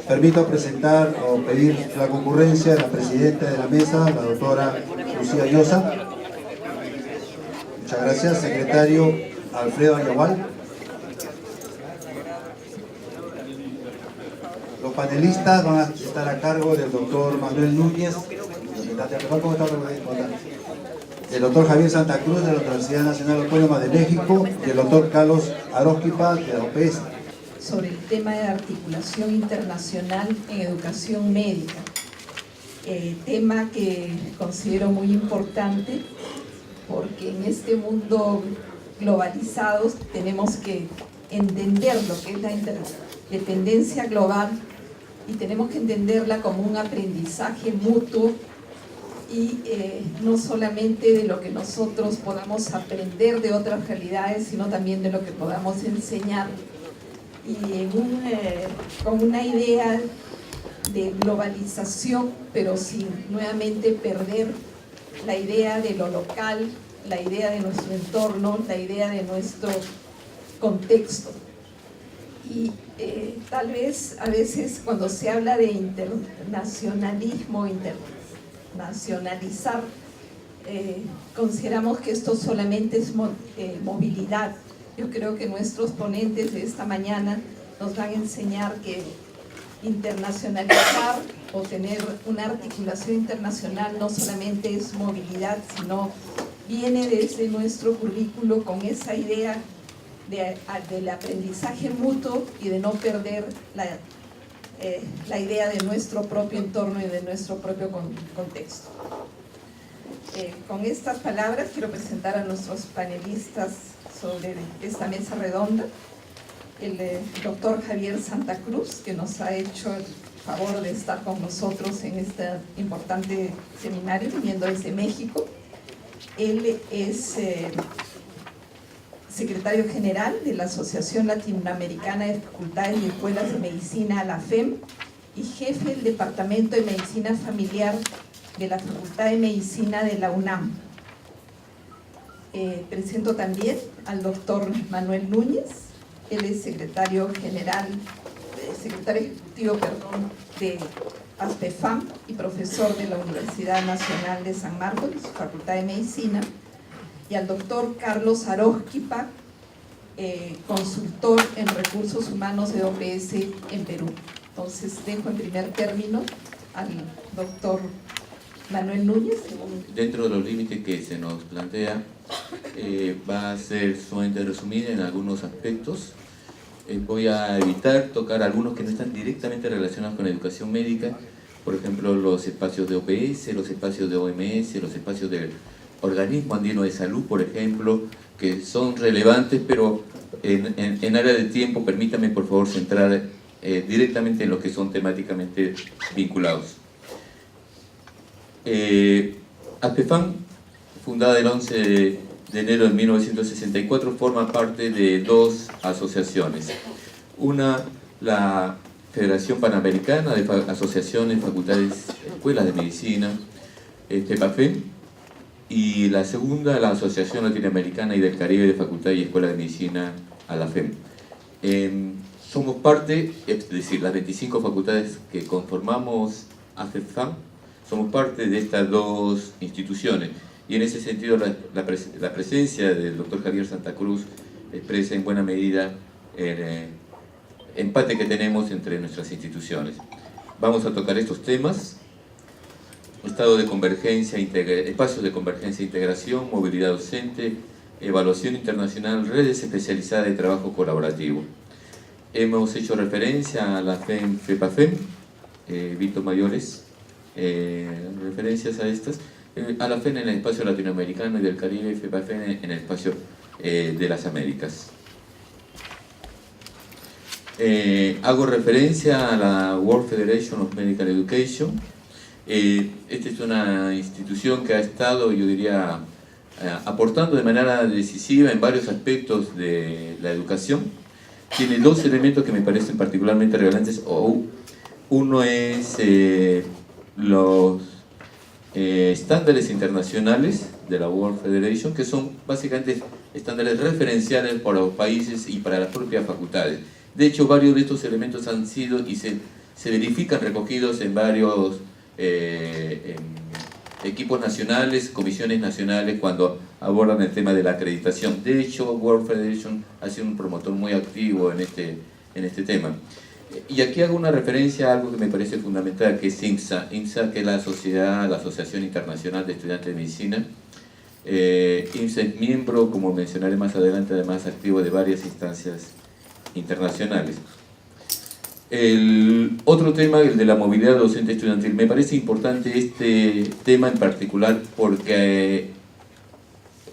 Permito presentar o pedir la concurrencia de la presidenta de la mesa, la doctora Lucía Llosa. Muchas gracias. Secretario Alfredo Ayahual. Los panelistas van a estar a cargo del doctor Manuel Núñez, del doctor Javier Santa Cruz de la Universidad Nacional Autónoma de México y el doctor Carlos Arósquipa de la OPS. Sobre el tema de articulación internacional en educación médica, tema que considero muy importante porque en este mundo globalizado tenemos que entender lo que es la interdependencia global y tenemos que entenderla como un aprendizaje mutuo y no solamente de lo que nosotros podamos aprender de otras realidades, sino también de lo que podamos enseñar. Y con una idea de globalización, pero sin nuevamente perder la idea de lo local, la idea de nuestro entorno, la idea de nuestro contexto. Y tal vez a veces cuando se habla de internacionalismo, internacionalizar, consideramos que esto solamente es movilidad. Yo creo que nuestros ponentes de esta mañana nos van a enseñar que internacionalizar o tener una articulación internacional no solamente es movilidad, sino viene desde nuestro currículo con esa idea del aprendizaje mutuo y de no perder la idea de nuestro propio entorno y de nuestro propio contexto. Con estas palabras quiero presentar a nuestros panelistas sobre esta mesa redonda. El doctor Javier Santa Cruz, que nos ha hecho el favor de estar con nosotros en este importante seminario, viniendo desde México. Él es secretario general de la Asociación Latinoamericana de Facultades y Escuelas de Medicina, la FEM, y jefe del Departamento de Medicina Familiar de la Facultad de Medicina de la UNAM. Presento también al doctor Manuel Núñez. Él es secretario ejecutivo de ASPEFAM y profesor de la Universidad Nacional de San Marcos, de su Facultad de Medicina, y al doctor Carlos Arósquipa, consultor en recursos humanos de OPS en Perú. Entonces dejo en primer término al doctor Manuel Núñez. Dentro de los límites que se nos plantea, va a ser sumamente resumida en algunos aspectos. Voy a evitar tocar algunos que no están directamente relacionados con la educación médica, por ejemplo los espacios de OPS, los espacios de OMS, los espacios del Organismo Andino de Salud, por ejemplo, que son relevantes, pero en área de tiempo permítame por favor centrar directamente en los que son temáticamente vinculados. ASPEFAM, fundada el 11 de enero de 1964, forma parte de dos asociaciones. Una, la Federación Panamericana de Asociaciones, Facultades, Escuelas de Medicina, FEPAFEM, y la segunda, la Asociación Latinoamericana y del Caribe de Facultades y Escuelas de Medicina, ALAFEM. Somos parte, es decir, las 25 facultades que conformamos ASPEFAM, somos parte de estas dos instituciones, y en ese sentido la presencia del doctor Javier Santa Cruz expresa en buena medida el empate que tenemos entre nuestras instituciones. Vamos a tocar estos temas: estado de convergencia, espacios de convergencia e integración, movilidad docente, evaluación internacional, redes especializadas de trabajo colaborativo. Hemos hecho referencia a la FEM, FEPAFEM, Vito Mayores, referencias a estas, a la FEM en el espacio latinoamericano y del Caribe, FEPAFEM en el espacio de las Américas. Hago referencia a la World Federation of Medical Education. Esta es una institución que ha estado, yo diría, aportando de manera decisiva en varios aspectos de la educación. Tiene dos elementos que me parecen particularmente relevantes. Uno es los estándares internacionales de la World Federation, que son básicamente estándares referenciales para los países y para las propias facultades. De hecho, varios de estos elementos han sido y se se verifican recogidos en varios equipos nacionales, comisiones nacionales, cuando abordan el tema de la acreditación. De hecho, World Federation ha sido un promotor muy activo en este tema. Y aquí hago una referencia a algo que me parece fundamental, que es IMSA. IMSA, que es la Asociación Internacional de Estudiantes de Medicina. IMSA es miembro, como mencionaré más adelante, además activo de varias instancias internacionales. El otro tema, el de la movilidad docente estudiantil. Me parece importante este tema en particular porque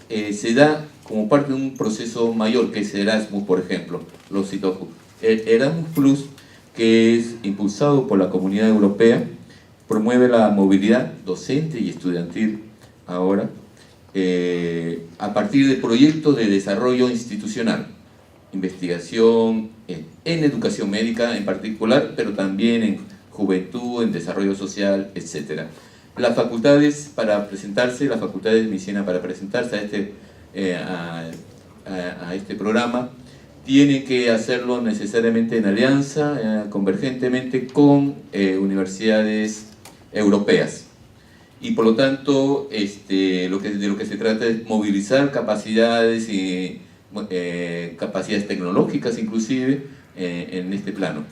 se da como parte de un proceso mayor, que es Erasmus, por ejemplo, lo cito. Erasmus Plus, que es impulsado por la Comunidad Europea, promueve la movilidad docente y estudiantil ahora, a partir de proyectos de desarrollo institucional, investigación en educación médica en particular, pero también en juventud, en desarrollo social, etc. Las facultades para presentarse, las facultades de medicina para presentarse a este programa, tienen que hacerlo necesariamente en alianza, convergentemente con universidades europeas. Y por lo tanto, de lo que se trata es movilizar capacidades y capacidades tecnológicas inclusive en este plano.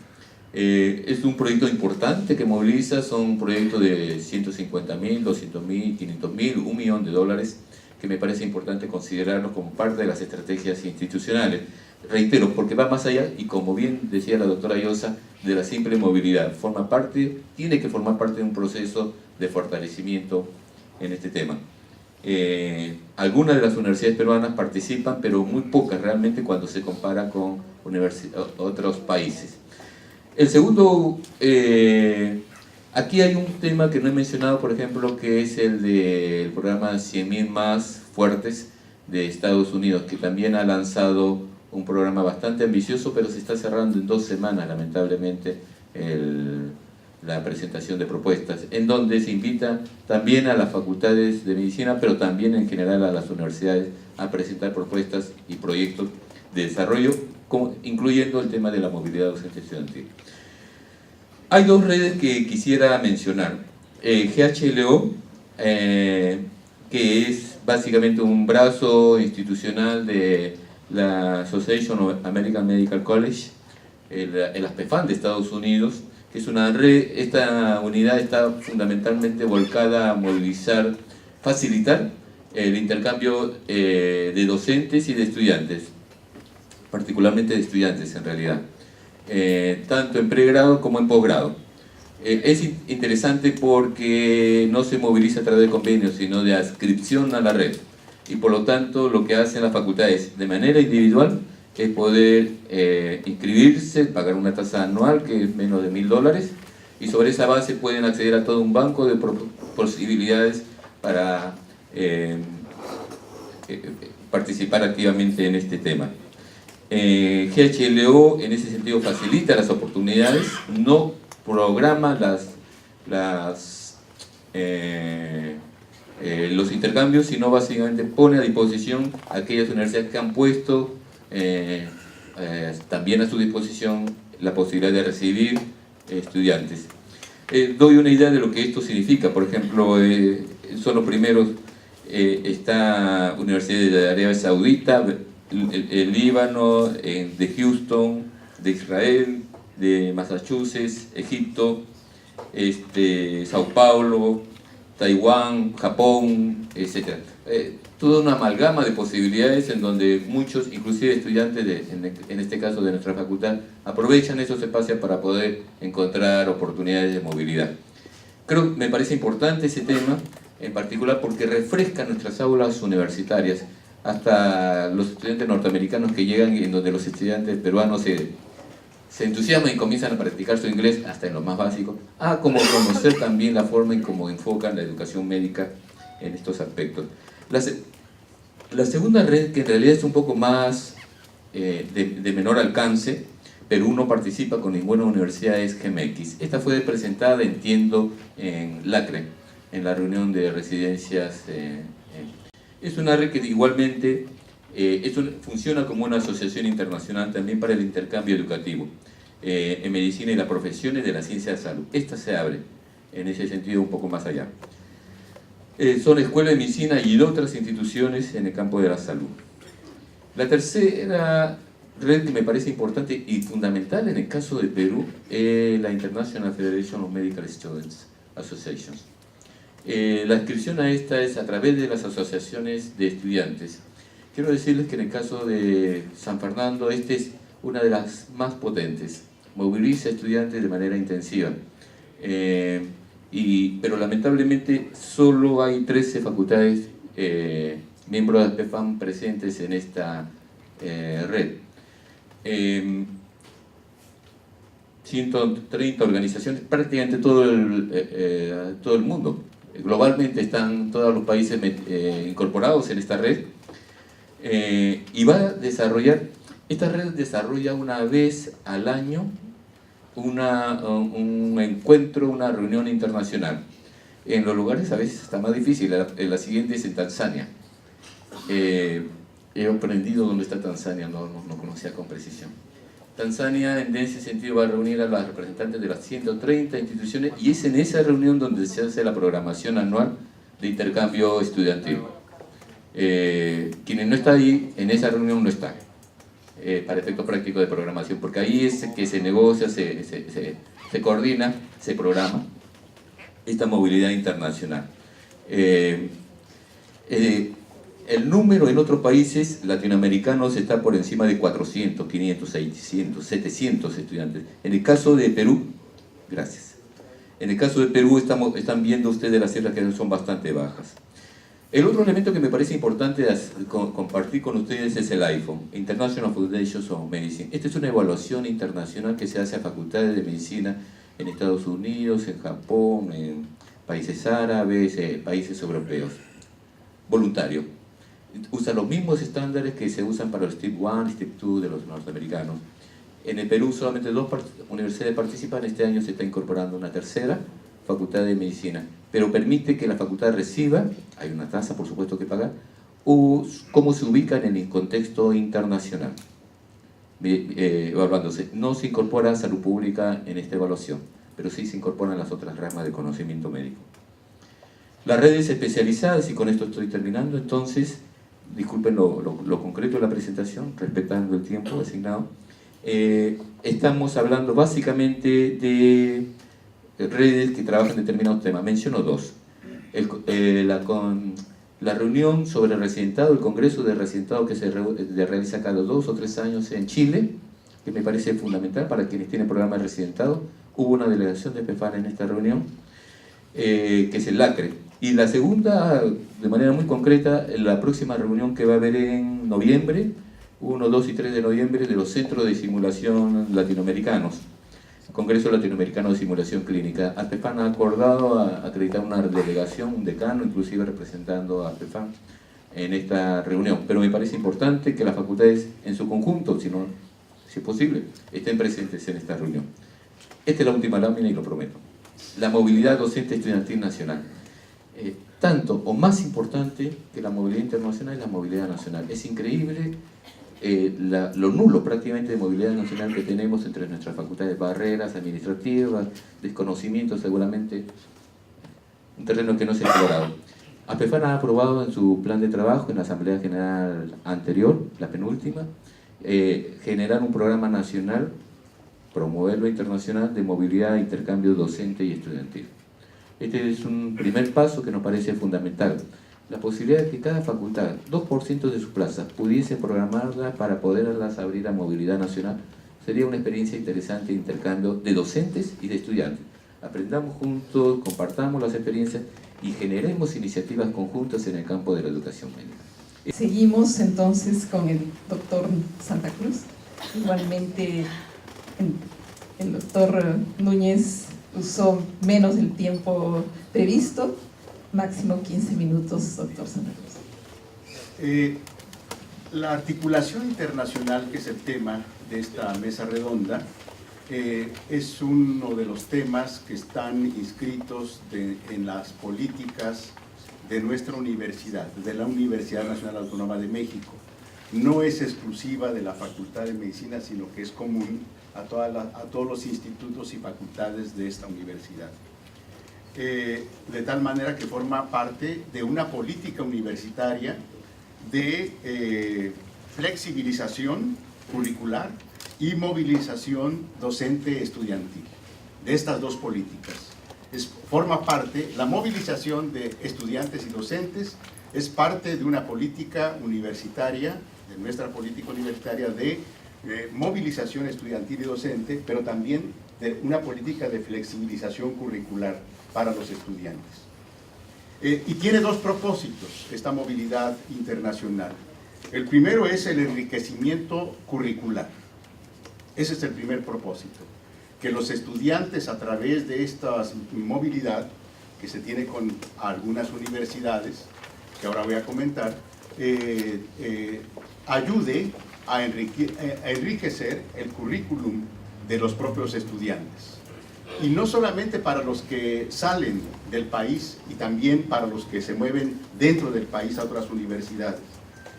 Es un proyecto importante que moviliza, son proyectos de 150.000, 200.000, 500.000, $1 millón, que me parece importante considerarlos como parte de las estrategias institucionales. Reitero, porque va más allá, y como bien decía la doctora Llosa, de la simple movilidad. Tiene que formar parte de un proceso de fortalecimiento en este tema. Algunas de las universidades peruanas participan, pero muy pocas realmente cuando se compara con otros países. El segundo, aquí hay un tema que no he mencionado, por ejemplo, que es el del programa 100.000 más fuertes de Estados Unidos, que también ha lanzado un programa bastante ambicioso, pero se está cerrando en 2 semanas, lamentablemente, la presentación de propuestas, en donde se invita también a las facultades de medicina, pero también en general a las universidades a presentar propuestas y proyectos de desarrollo, incluyendo el tema de la movilidad docente estudiantil. Hay 2 redes que quisiera mencionar. GHLO, que es básicamente un brazo institucional de la Association of American Medical College, el ASPEFAN de Estados Unidos, que es una red. Esta unidad está fundamentalmente volcada a movilizar, facilitar el intercambio de docentes y de estudiantes, particularmente de estudiantes en realidad, tanto en pregrado como en posgrado. Es interesante porque no se moviliza a través de convenios, sino de adscripción a la red. Y por lo tanto, lo que hacen las facultades de manera individual es poder inscribirse, pagar una tasa anual que es menos de $1.000, y sobre esa base pueden acceder a todo un banco de posibilidades para participar activamente en este tema. GHLO en ese sentido facilita las oportunidades, no programa los intercambios, sino básicamente pone a disposición a aquellas universidades que han puesto también a su disposición la posibilidad de recibir estudiantes. Doy una idea de lo que esto significa. Por ejemplo, son los primeros, esta Universidad de Arabia Saudita, el Líbano, de Houston, de Israel, de Massachusetts, Egipto, Sao Paulo, Taiwán, Japón, etc. Toda una amalgama de posibilidades en donde muchos, inclusive estudiantes, en este caso de nuestra facultad, aprovechan esos espacios para poder encontrar oportunidades de movilidad. Me parece importante ese tema, en particular porque refresca nuestras aulas universitarias, hasta los estudiantes norteamericanos que llegan y en donde los estudiantes peruanos se entusiasman y comienzan a practicar su inglés hasta en lo más básico, como conocer también la forma en cómo enfocan la educación médica en estos aspectos. La segunda red, que en realidad es un poco más de menor alcance, pero uno participa con ninguna universidad, es GEMX. Esta fue presentada, entiendo, en Lacre, en la reunión de residencias. Es una red que igualmente funciona como una asociación internacional también para el intercambio educativo. en medicina y las profesiones de la ciencia de salud. Esta se abre en ese sentido un poco más allá. Son escuelas de medicina y otras instituciones en el campo de la salud. La tercera red que me parece importante y fundamental en el caso de Perú es la International Federation of Medical Students Associations. La inscripción a esta es a través de las asociaciones de estudiantes. Quiero decirles que en el caso de San Fernando, esta es una de las más potentes. Moviliza estudiantes de manera intensiva. Pero lamentablemente solo hay 13 facultades miembros de ASPEFAM presentes en esta red. 130 organizaciones, prácticamente todo el mundo. Globalmente están todos los países incorporados en esta red. Y va a desarrollar, esta red desarrolla una vez al año un encuentro, una reunión internacional. En los lugares a veces está más difícil. La siguiente es en Tanzania. He aprendido dónde está Tanzania, no conocía con precisión. Tanzania en ese sentido va a reunir a los representantes de las 130 instituciones y es en esa reunión donde se hace la programación anual de intercambio estudiantil. Quienes no están ahí, en esa reunión no están, para efectos prácticos de programación, porque ahí es que se negocia, se coordina, se programa esta movilidad internacional. El número en otros países latinoamericanos está por encima de 400, 500, 600, 700 estudiantes. En el caso de Perú, gracias. En el caso de Perú están viendo ustedes las cifras que son bastante bajas. El otro elemento que me parece importante compartir con ustedes es el iPhone, International Foundation of Medicine. Esta es una evaluación internacional que se hace a facultades de medicina en Estados Unidos, en Japón, en países árabes, países europeos. Voluntario. Usa los mismos estándares que se usan para el Step 1 y Step 2 de los norteamericanos. En el Perú solamente 2 universidades participan, este año se está incorporando una tercera, Facultad de Medicina, pero permite que la facultad reciba, hay una tasa por supuesto que pagar, cómo se ubican en el contexto internacional, evaluándose. No se incorpora salud pública en esta evaluación, pero sí se incorporan las otras ramas de conocimiento médico. Las redes especializadas, y con esto estoy terminando, entonces, disculpen lo concreto de la presentación, respetando el tiempo asignado. Estamos hablando básicamente de redes que trabajan determinados temas. Menciono 2. La reunión sobre residentado, el congreso de residentado que se realiza cada 2 o 3 años en Chile, que me parece fundamental para quienes tienen programa de residentado. Hubo una delegación de PEFAN en esta reunión, que es el LACRE. Y la segunda, de manera muy concreta, la próxima reunión que va a haber en noviembre, 1, 2 y 3 de noviembre, de los centros de simulación latinoamericanos, Congreso Latinoamericano de Simulación Clínica. ASPEFAN ha acordado acreditar una delegación, un decano, inclusive representando a ASPEFAN en esta reunión. Pero me parece importante que las facultades en su conjunto, si es posible, estén presentes en esta reunión. Esta es la última lámina y lo prometo. La movilidad docente estudiantil nacional. Tanto o más importante que la movilidad internacional es la movilidad nacional. Es increíble lo nulo prácticamente de movilidad nacional que tenemos entre nuestras facultades, barreras administrativas, desconocimiento seguramente, un terreno que no se ha explorado. ASPEFAN ha aprobado en su plan de trabajo, en la Asamblea General anterior, la penúltima, generar un programa nacional, promoverlo internacional, de movilidad e intercambio docente y estudiantil. Este es un primer paso que nos parece fundamental. La posibilidad de que cada facultad, 2% de sus plazas, pudiese programarla para poderlas abrir a movilidad nacional, sería una experiencia interesante de intercambio de docentes y de estudiantes. Aprendamos juntos, compartamos las experiencias y generemos iniciativas conjuntas en el campo de la educación médica. Seguimos entonces con el doctor Santa Cruz. Igualmente, el doctor Núñez usó menos del tiempo previsto, máximo 15 minutos, doctor Santa Cruz. La articulación internacional, que es el tema de esta mesa redonda, es uno de los temas que están inscritos en las políticas de nuestra universidad, de la Universidad Nacional Autónoma de México. no es exclusiva de la Facultad de Medicina, sino que es común a todos los institutos y facultades de esta universidad. De tal manera que forma parte de una política universitaria de flexibilización curricular y movilización docente estudiantil, de estas dos políticas. Forma parte, la movilización de estudiantes y docentes es parte de una política universitaria, de nuestra política universitaria de movilización estudiantil y docente, pero también de una política de flexibilización curricular para los estudiantes. Y tiene dos propósitos esta movilidad internacional. El primero es el enriquecimiento curricular. Ese es el primer propósito, que los estudiantes a través de esta movilidad que se tiene con algunas universidades, que ahora voy a comentar, ayude a enriquecer el currículum de los propios estudiantes. Y no solamente para los que salen del país y también para los que se mueven dentro del país a otras universidades,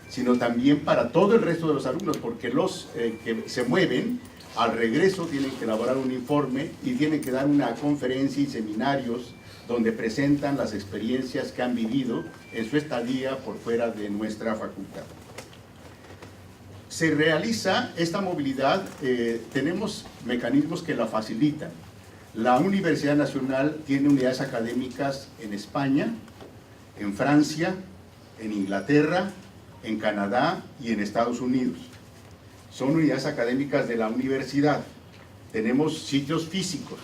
sino también para todo el resto de los alumnos, porque los que se mueven al regreso tienen que elaborar un informe y tienen que dar una conferencia y seminarios donde presentan las experiencias que han vivido en su estadía por fuera de nuestra facultad. Se realiza esta movilidad, tenemos mecanismos que la facilitan. La Universidad Nacional tiene unidades académicas en España, en Francia, en Inglaterra, en Canadá y en Estados Unidos. Son unidades académicas de la universidad. Tenemos sitios físicos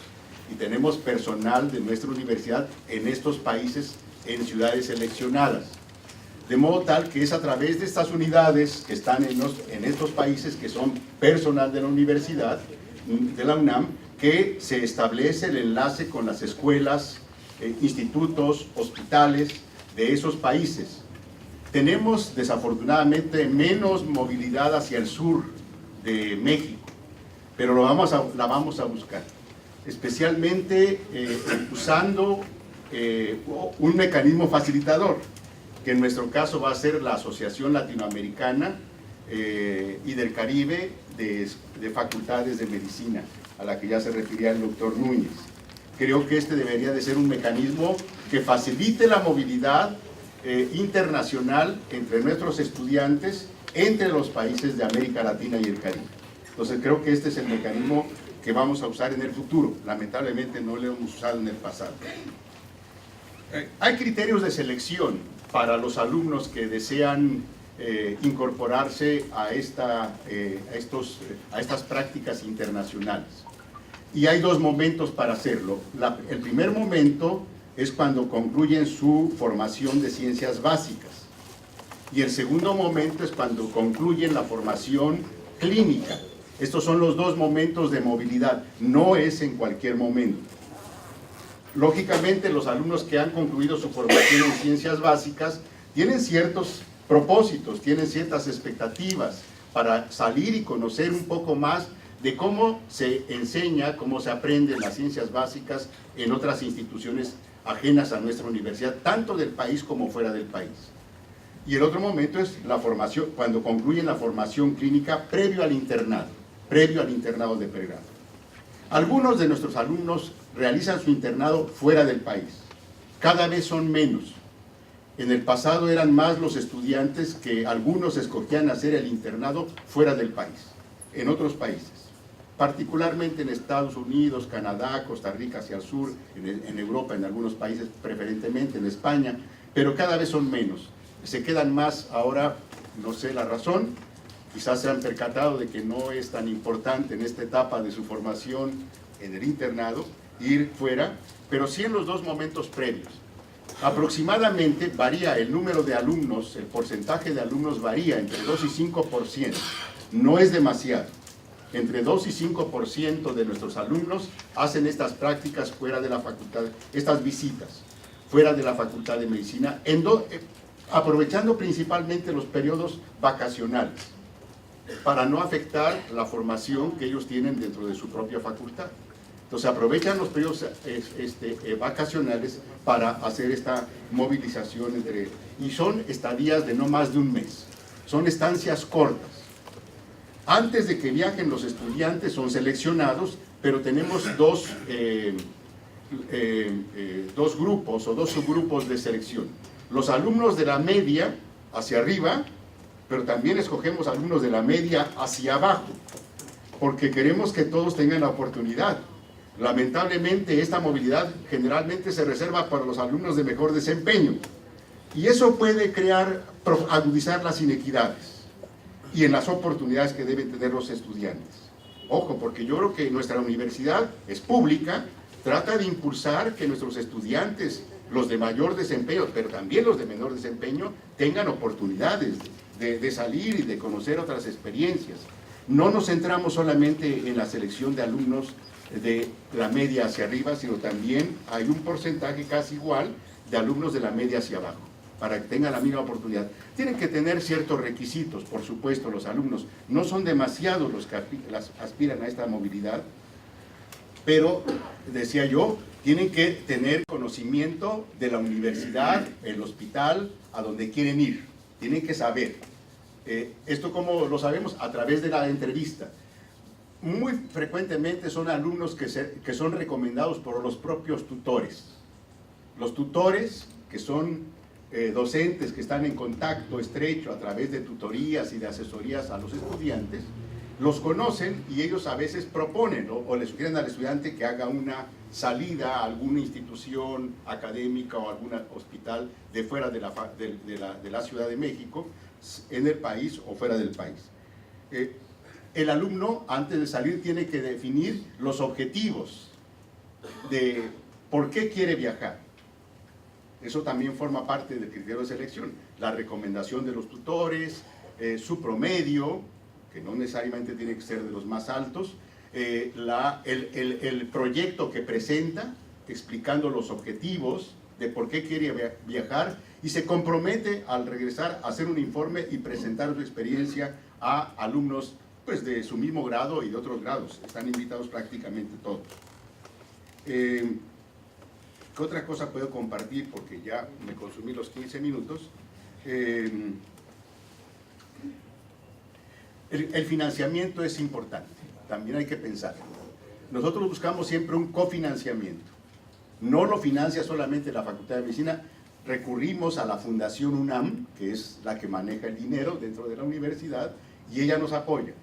y tenemos personal de nuestra universidad en estos países, en ciudades seleccionadas. De modo tal que es a través de estas unidades que están en estos países, que son personal de la universidad, de la UNAM, que se establece el enlace con las escuelas, institutos, hospitales de esos países. Tenemos desafortunadamente menos movilidad hacia el sur de México, pero la vamos a buscar, especialmente usando un mecanismo facilitador, que en nuestro caso va a ser la Asociación Latinoamericana y del Caribe de Facultades de Medicina, a la que ya se refería el doctor Núñez. Creo que este debería de ser un mecanismo que facilite la movilidad internacional entre nuestros estudiantes, entre los países de América Latina y el Caribe. Entonces creo que este es el mecanismo que vamos a usar en el futuro. Lamentablemente no lo hemos usado en el pasado. Hay criterios de selección para los alumnos que desean incorporarse a estas prácticas internacionales. Y hay dos momentos para hacerlo. El primer momento es cuando concluyen su formación de ciencias básicas. Y el segundo momento es cuando concluyen la formación clínica. Estos son los dos momentos de movilidad, no es en cualquier momento. Lógicamente, los alumnos que han concluido su formación en ciencias básicas tienen ciertos propósitos, tienen ciertas expectativas para salir y conocer un poco más de cómo se enseña, cómo se aprende las ciencias básicas en otras instituciones ajenas a nuestra universidad, tanto del país como fuera del país. Y el otro momento es la formación, cuando concluyen la formación clínica previo al internado de pregrado. Algunos de nuestros alumnos realizan su internado fuera del país, cada vez son menos. En el pasado eran más los estudiantes que algunos escogían hacer el internado fuera del país, en otros países, particularmente en Estados Unidos, Canadá, Costa Rica hacia el sur, en Europa, en algunos países, preferentemente en España, pero cada vez son menos. Se quedan más ahora, no sé la razón, quizás se han percatado de que no es tan importante en esta etapa de su formación en el internado ir fuera, pero sí en los dos momentos previos. Aproximadamente varía el número de alumnos, el porcentaje de alumnos varía entre 2 y 5%, no es demasiado. Entre 2 y 5% de nuestros alumnos hacen estas prácticas fuera de la facultad, estas visitas fuera de la Facultad de Medicina, aprovechando principalmente los periodos vacacionales, para no afectar la formación que ellos tienen dentro de su propia facultad. Entonces aprovechan los periodos vacacionales para hacer esta movilización y son estadías de no más de un mes. son estancias cortas. Antes de que viajen los estudiantes son seleccionados, pero tenemos dos grupos o dos subgrupos de selección. Los alumnos de la media hacia arriba, pero también escogemos alumnos de la media hacia abajo, porque queremos que todos tengan la oportunidad. Lamentablemente esta movilidad generalmente se reserva para los alumnos de mejor desempeño, y eso puede agudizar las inequidades y en las oportunidades que deben tener los estudiantes. Ojo, porque yo creo que nuestra universidad es pública, trata de impulsar que nuestros estudiantes, los de mayor desempeño, pero también los de menor desempeño, tengan oportunidades de salir y de conocer otras experiencias. No nos centramos solamente en la selección de alumnos de la media hacia arriba, sino también hay un porcentaje casi igual de alumnos de la media hacia abajo, para que tengan la misma oportunidad. Tienen que tener ciertos requisitos, por supuesto, los alumnos. No son demasiados los que aspiran a esta movilidad, pero, decía yo, tienen que tener conocimiento de la universidad, el hospital, a donde quieren ir. Tienen que saber. ¿Esto cómo lo sabemos? A través de la entrevista. Muy frecuentemente son alumnos que son recomendados por los propios tutores. Los tutores, que son docentes que están en contacto estrecho a través de tutorías y de asesorías a los estudiantes, los conocen y ellos a veces proponen o le sugieren al estudiante que haga una salida a alguna institución académica o algún hospital de fuera de la Ciudad de México, en el país o fuera del país. El alumno, antes de salir, tiene que definir los objetivos de por qué quiere viajar. Eso también forma parte del criterio de selección. La recomendación de los tutores, su promedio, que no necesariamente tiene que ser de los más altos, el proyecto que presenta, explicando los objetivos de por qué quiere viajar, y se compromete al regresar a hacer un informe y presentar su experiencia a alumnos pues, de su mismo grado y de otros grados. Están invitados prácticamente todos. ¿Qué otra cosa puedo compartir? Porque ya me consumí los 15 minutos. El financiamiento es importante, también hay que pensar. Nosotros buscamos siempre un cofinanciamiento. No lo financia solamente la Facultad de Medicina, recurrimos a la Fundación UNAM, que es la que maneja el dinero dentro de la universidad, y ella nos apoya.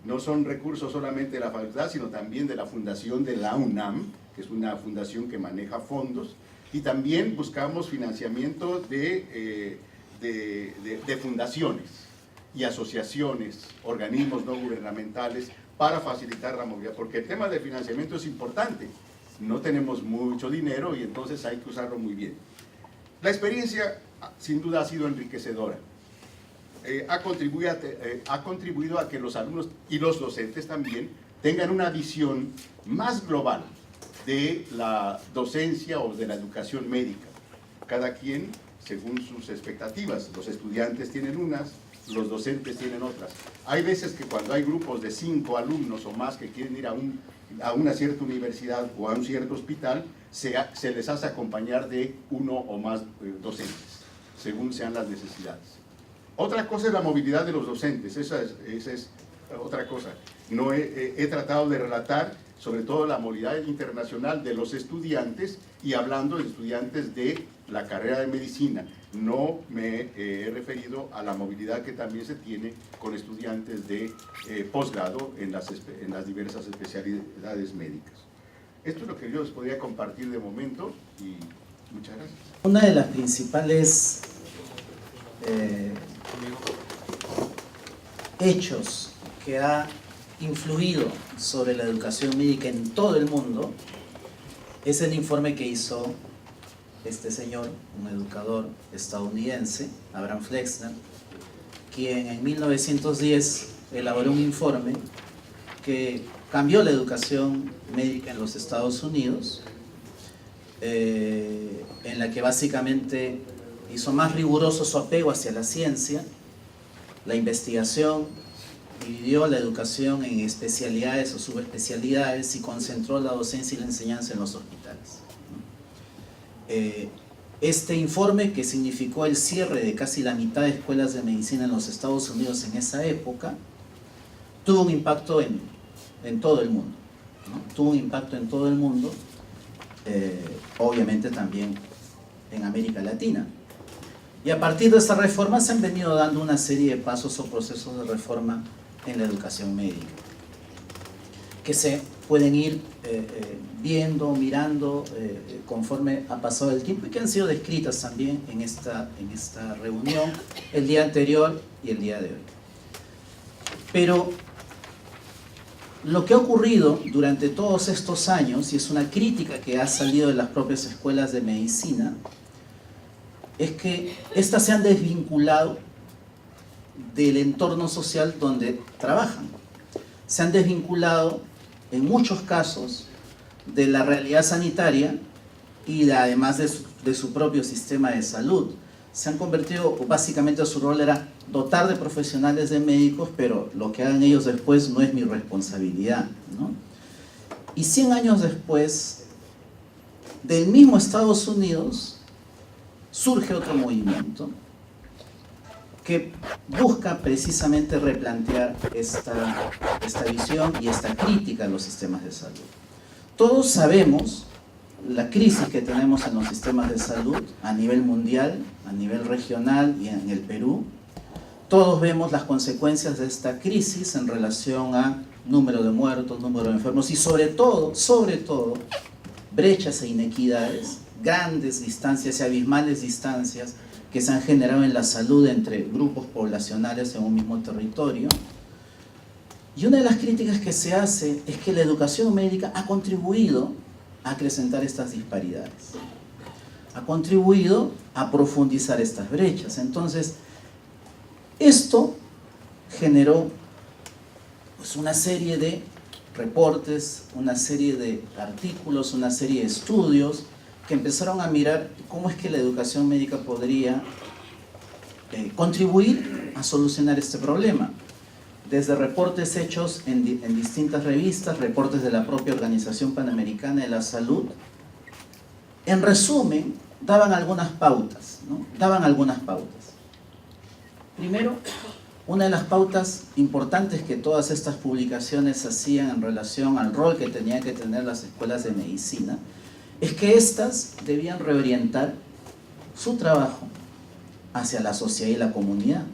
No son recursos solamente de la facultad, sino también de la Fundación de la UNAM, que es una fundación que maneja fondos, y también buscamos financiamiento de fundaciones y asociaciones, organismos no gubernamentales, para facilitar la movilidad, porque el tema de financiamiento es importante. No tenemos mucho dinero y entonces hay que usarlo muy bien. La experiencia, sin duda, ha sido enriquecedora. Ha contribuido a que los alumnos y los docentes también tengan una visión más global de la docencia o de la educación médica. Cada quien según sus expectativas. Los estudiantes tienen unas, los docentes tienen otras. Hay veces que cuando hay grupos de 5 alumnos o más que quieren ir a una cierta universidad o a un cierto hospital, se les hace acompañar de 1 o más docentes, según sean las necesidades. Otra cosa es la movilidad de los docentes, esa es otra cosa. No he tratado de relatar sobre todo la movilidad internacional de los estudiantes, y hablando de estudiantes de la carrera de medicina. No me he referido a la movilidad que también se tiene con estudiantes de posgrado en las diversas especialidades médicas. Esto es lo que yo les podría compartir de momento y muchas gracias. Una de las principales hechos que ha influido sobre la educación médica en todo el mundo es el informe que hizo este señor, un educador estadounidense, Abraham Flexner, quien en 1910 elaboró un informe que cambió la educación médica en los Estados Unidos, en la que básicamente hizo más riguroso su apego hacia la ciencia, la investigación, dividió la educación en especialidades o subespecialidades y concentró la docencia y la enseñanza en los hospitales. Este informe, que significó el cierre de casi la mitad de escuelas de medicina en los Estados Unidos en esa época, tuvo un impacto en todo el mundo, ¿no? Tuvo un impacto en todo el mundo, obviamente también en América Latina. Y a partir de esta reforma se han venido dando una serie de pasos o procesos de reforma en la educación médica, que se pueden ir viendo, mirando conforme ha pasado el tiempo y que han sido descritas también en esta reunión el día anterior y el día de hoy. Pero lo que ha ocurrido durante todos estos años, y es una crítica que ha salido de las propias escuelas de medicina, es que éstas se han desvinculado del entorno social donde trabajan. Se han desvinculado, en muchos casos, de la realidad sanitaria y además de su propio sistema de salud. Se han convertido, básicamente su rol era dotar de profesionales de médicos, pero lo que hagan ellos después no es mi responsabilidad, ¿no? Y 100 años después, del mismo Estados Unidos, surge otro movimiento que busca precisamente replantear esta visión y esta crítica a los sistemas de salud. Todos sabemos la crisis que tenemos en los sistemas de salud a nivel mundial, a nivel regional y en el Perú. Todos vemos las consecuencias de esta crisis en relación a número de muertos, número de enfermos y sobre todo, brechas e inequidades, grandes distancias y abismales distancias que se han generado en la salud entre grupos poblacionales en un mismo territorio. Y una de las críticas que se hace es que la educación médica ha contribuido a acrecentar estas disparidades, ha contribuido a profundizar estas brechas. Entonces, esto generó pues, una serie de reportes, una serie de artículos, una serie de estudios que empezaron a mirar cómo es que la educación médica podría contribuir a solucionar este problema. Desde reportes hechos en distintas revistas, reportes de la propia Organización Panamericana de la Salud, en resumen, daban algunas pautas, ¿no? Daban algunas pautas. Primero, una de las pautas importantes que todas estas publicaciones hacían en relación al rol que tenían que tener las escuelas de medicina, es que éstas debían reorientar su trabajo hacia la sociedad y la comunidad.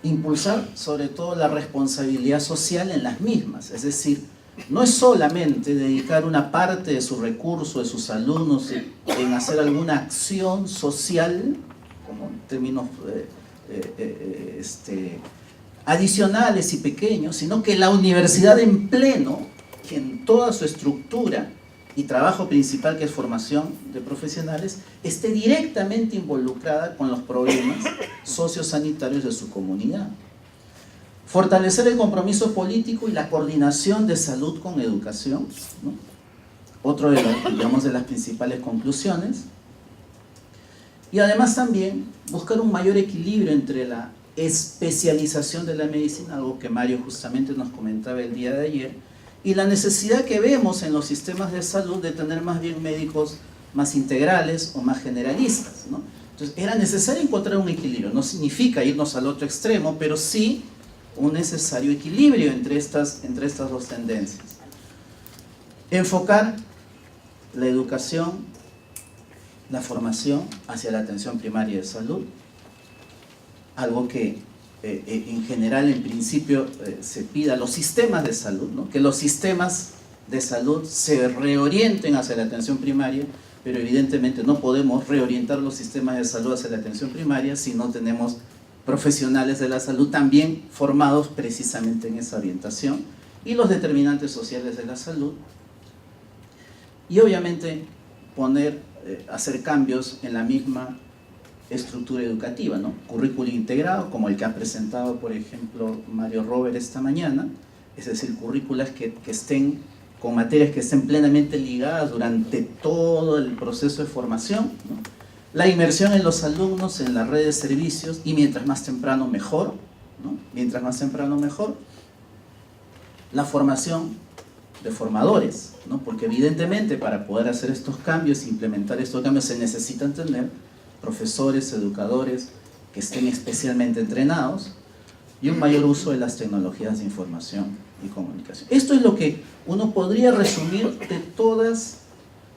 Impulsar sobre todo la responsabilidad social en las mismas, es decir, no es solamente dedicar una parte de su recurso, de sus alumnos, en hacer alguna acción social, como en términos adicionales y pequeños, sino que la universidad en pleno, que en toda su estructura y trabajo principal, que es formación de profesionales, esté directamente involucrada con los problemas sociosanitarios de su comunidad. Fortalecer el compromiso político y la coordinación de salud con educación, ¿no? Otro de las principales conclusiones. Y además también buscar un mayor equilibrio entre la especialización de la medicina, algo que Mario justamente nos comentaba el día de ayer, y la necesidad que vemos en los sistemas de salud de tener más bien médicos más integrales o más generalistas, ¿no? Entonces era necesario encontrar un equilibrio. No significa irnos al otro extremo, pero sí un necesario equilibrio entre estas dos tendencias. Enfocar la educación, la formación hacia la atención primaria de salud, algo que en general, en principio, se pide a los sistemas de salud, ¿no? Que los sistemas de salud se reorienten hacia la atención primaria, pero evidentemente no podemos reorientar los sistemas de salud hacia la atención primaria si no tenemos profesionales de la salud también formados precisamente en esa orientación, y los determinantes sociales de la salud, y obviamente hacer cambios en la misma estructura educativa, ¿no? Currículo integrado, como el que ha presentado, por ejemplo, Mario Robert esta mañana, es decir, currículas que estén con materias que estén plenamente ligadas durante todo el proceso de formación, ¿no? La inmersión en los alumnos en la red de servicios, y mientras más temprano mejor, ¿no? Mientras más temprano mejor. La formación de formadores, ¿no? Porque evidentemente para poder hacer estos cambios, implementar estos cambios, se necesitan tener profesores, educadores que estén especialmente entrenados y un mayor uso de las tecnologías de información y comunicación. Esto es lo que uno podría resumir de todas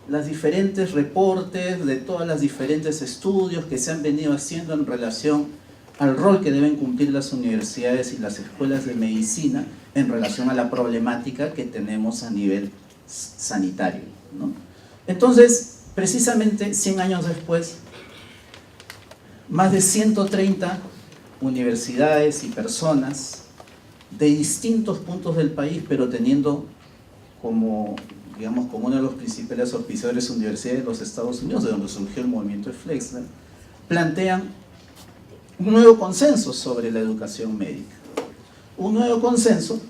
las diferentes reportes, de todos los diferentes estudios que se han venido haciendo en relación al rol que deben cumplir las universidades y las escuelas de medicina en relación a la problemática que tenemos a nivel sanitario, ¿no? Entonces, precisamente 100 años después, más de 130 universidades y personas de distintos puntos del país, pero teniendo como, digamos, como uno de los principales auspiciadores universidades de los Estados Unidos, de donde surgió el movimiento de Flexner, plantean un nuevo consenso sobre la educación médica, un nuevo consenso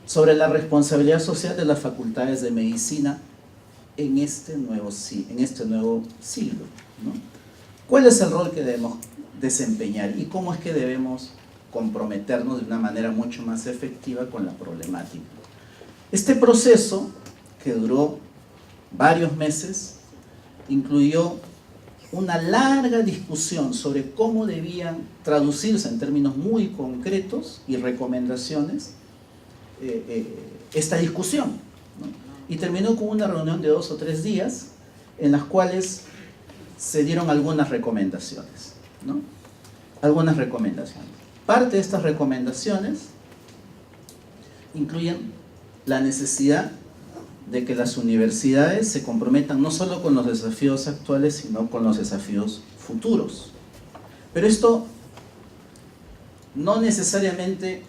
sobre la responsabilidad social de las facultades de medicina en este nuevo siglo, ¿no? ¿Cuál es el rol que debemos desempeñar y cómo es que debemos comprometernos de una manera mucho más efectiva con la problemática? Este proceso, que duró varios meses, incluyó una larga discusión sobre cómo debían traducirse en términos muy concretos y recomendaciones esta discusión, ¿no? Y terminó con una reunión de 2 o 3 días en las cuales se dieron algunas recomendaciones, ¿no? Algunas recomendaciones. Parte de estas recomendaciones incluyen la necesidad de que las universidades se comprometan no solo con los desafíos actuales, sino con los desafíos futuros. Pero esto no necesariamente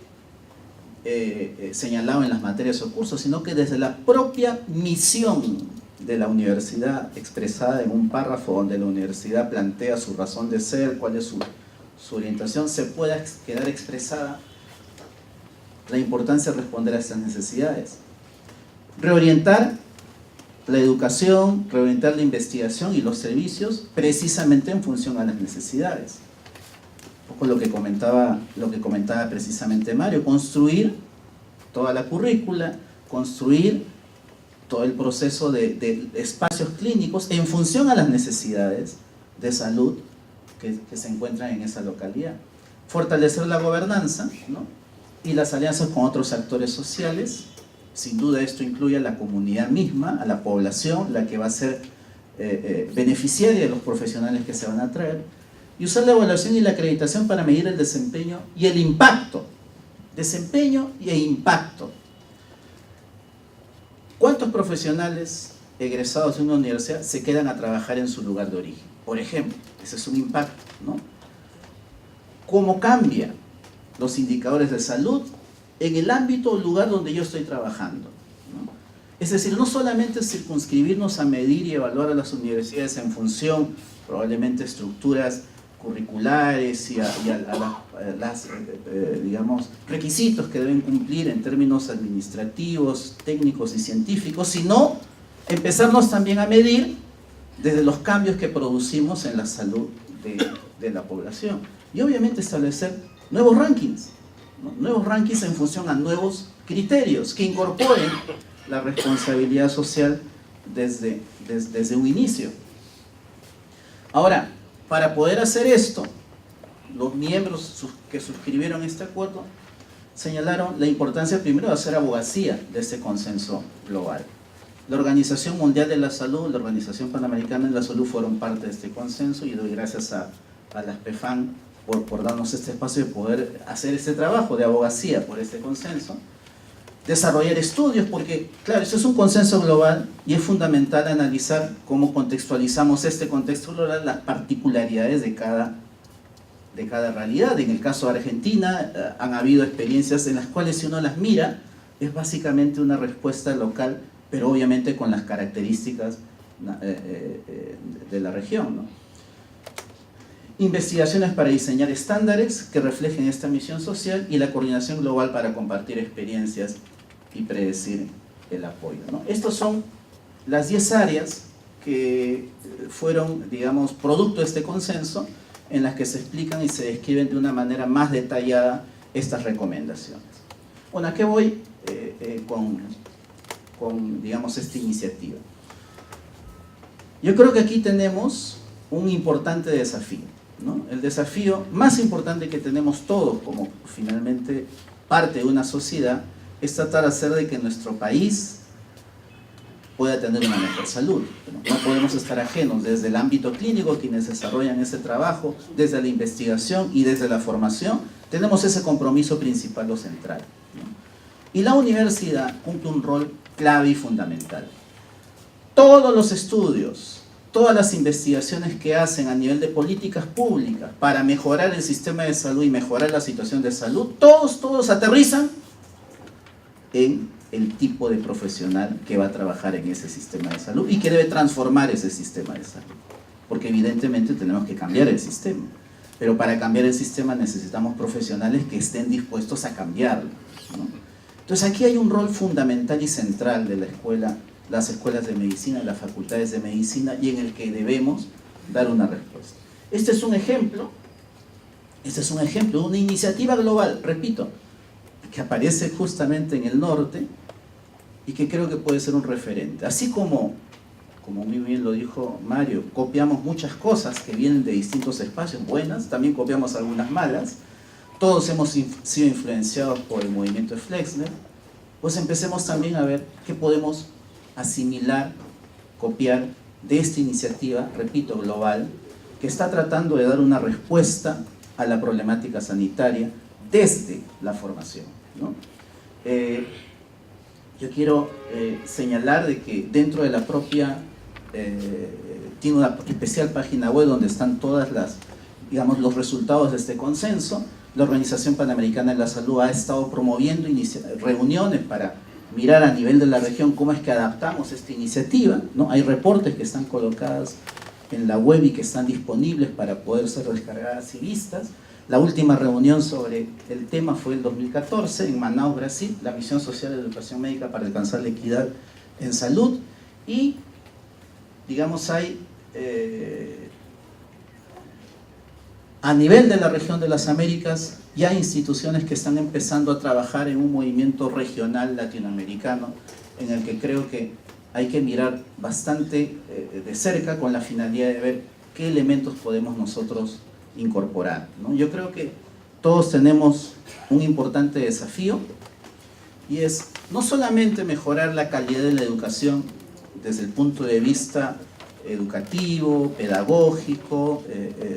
señalado en las materias o cursos, sino que desde la propia misión de la universidad, expresada en un párrafo donde la universidad plantea su razón de ser, cuál es su orientación, se pueda quedar expresada la importancia de responder a estas necesidades. Reorientar la educación, reorientar la investigación y los servicios precisamente en función a las necesidades. Un poco lo que comentaba precisamente Mario, construir toda la currícula, construir todo el proceso de espacios clínicos en función a las necesidades de salud que se encuentran en esa localidad. Fortalecer la gobernanza, ¿no? Y las alianzas con otros actores sociales. Sin duda esto incluye a la comunidad misma, a la población, la que va a ser beneficiaria de los profesionales que se van a traer, y usar la evaluación y la acreditación para medir el desempeño y el impacto. Desempeño e impacto. ¿Cuántos profesionales egresados de una universidad se quedan a trabajar en su lugar de origen? Por ejemplo, ese es un impacto, ¿no? ¿Cómo cambian los indicadores de salud en el ámbito o lugar donde yo estoy trabajando, ¿no? Es decir, no solamente circunscribirnos a medir y evaluar a las universidades en función, probablemente, estructuras curriculares y a digamos, requisitos que deben cumplir en términos administrativos, técnicos y científicos, sino empezarnos también a medir desde los cambios que producimos en la salud de la población. Y obviamente establecer nuevos rankings, ¿no? Nuevos rankings en función a nuevos criterios que incorporen la responsabilidad social desde un inicio. Ahora, para poder hacer esto, los miembros que suscribieron este acuerdo señalaron la importancia primero de hacer abogacía de este consenso global. La Organización Mundial de la Salud, la Organización Panamericana de la Salud fueron parte de este consenso, y doy gracias a las PFAN por darnos este espacio de poder hacer este trabajo de abogacía por este consenso. Desarrollar estudios, porque claro, eso es un consenso global y es fundamental analizar cómo contextualizamos este contexto global, las particularidades de cada realidad. En el caso de Argentina han habido experiencias en las cuales, si uno las mira, es básicamente una respuesta local, pero obviamente con las características de la región, ¿no? Investigaciones para diseñar estándares que reflejen esta misión social, y la coordinación global para compartir experiencias y predecir el apoyo, ¿no? Estas son las 10 áreas que fueron, digamos, producto de este consenso, en las que se explican y se describen de una manera más detallada estas recomendaciones. Bueno, ¿a qué voy digamos, esta iniciativa. Yo creo que aquí tenemos un importante desafío, ¿no? El desafío más importante que tenemos todos como finalmente parte de una sociedad es tratar de hacer de que nuestro país pueda tener una mejor salud. No podemos estar ajenos desde el ámbito clínico, quienes desarrollan ese trabajo, desde la investigación y desde la formación, tenemos ese compromiso principal o central, ¿no? Y la universidad cumple un rol clave y fundamental. Todos los estudios, todas las investigaciones que hacen a nivel de políticas públicas para mejorar el sistema de salud y mejorar la situación de salud, todos aterrizan en el tipo de profesional que va a trabajar en ese sistema de salud y que debe transformar ese sistema de salud. Porque evidentemente tenemos que cambiar el sistema. Pero para cambiar el sistema necesitamos profesionales que estén dispuestos a cambiarlo, ¿no? Entonces aquí hay un rol fundamental y central de la escuela, las escuelas de medicina, las facultades de medicina, y en el que debemos dar una respuesta. Este es un ejemplo de una iniciativa global, repito, que aparece justamente en el norte y que creo que puede ser un referente. Así como muy bien lo dijo Mario, copiamos muchas cosas que vienen de distintos espacios buenas, también copiamos algunas malas. Todos hemos sido influenciados por el movimiento de Flexner, pues empecemos también a ver qué podemos asimilar, copiar de esta iniciativa, repito, global, que está tratando de dar una respuesta a la problemática sanitaria desde la formación, ¿no? Yo quiero señalar de que dentro de la propia, tiene una especial página web donde están todas las, digamos, los resultados de este consenso. La Organización Panamericana de la Salud ha estado promoviendo reuniones para mirar a nivel de la región cómo es que adaptamos esta iniciativa, ¿no? Hay reportes que están colocados en la web y que están disponibles para poder ser descargadas y vistas. La última reunión sobre el tema fue el 2014 en Manaus, Brasil, la Misión Social de Educación Médica para alcanzar la equidad en salud. Y, digamos, hay a nivel de la región de las Américas ya hay instituciones que están empezando a trabajar en un movimiento regional latinoamericano en el que creo que hay que mirar bastante de cerca con la finalidad de ver qué elementos podemos nosotros incorporar, ¿no? Yo creo que todos tenemos un importante desafío y es no solamente mejorar la calidad de la educación desde el punto de vista educativo, pedagógico,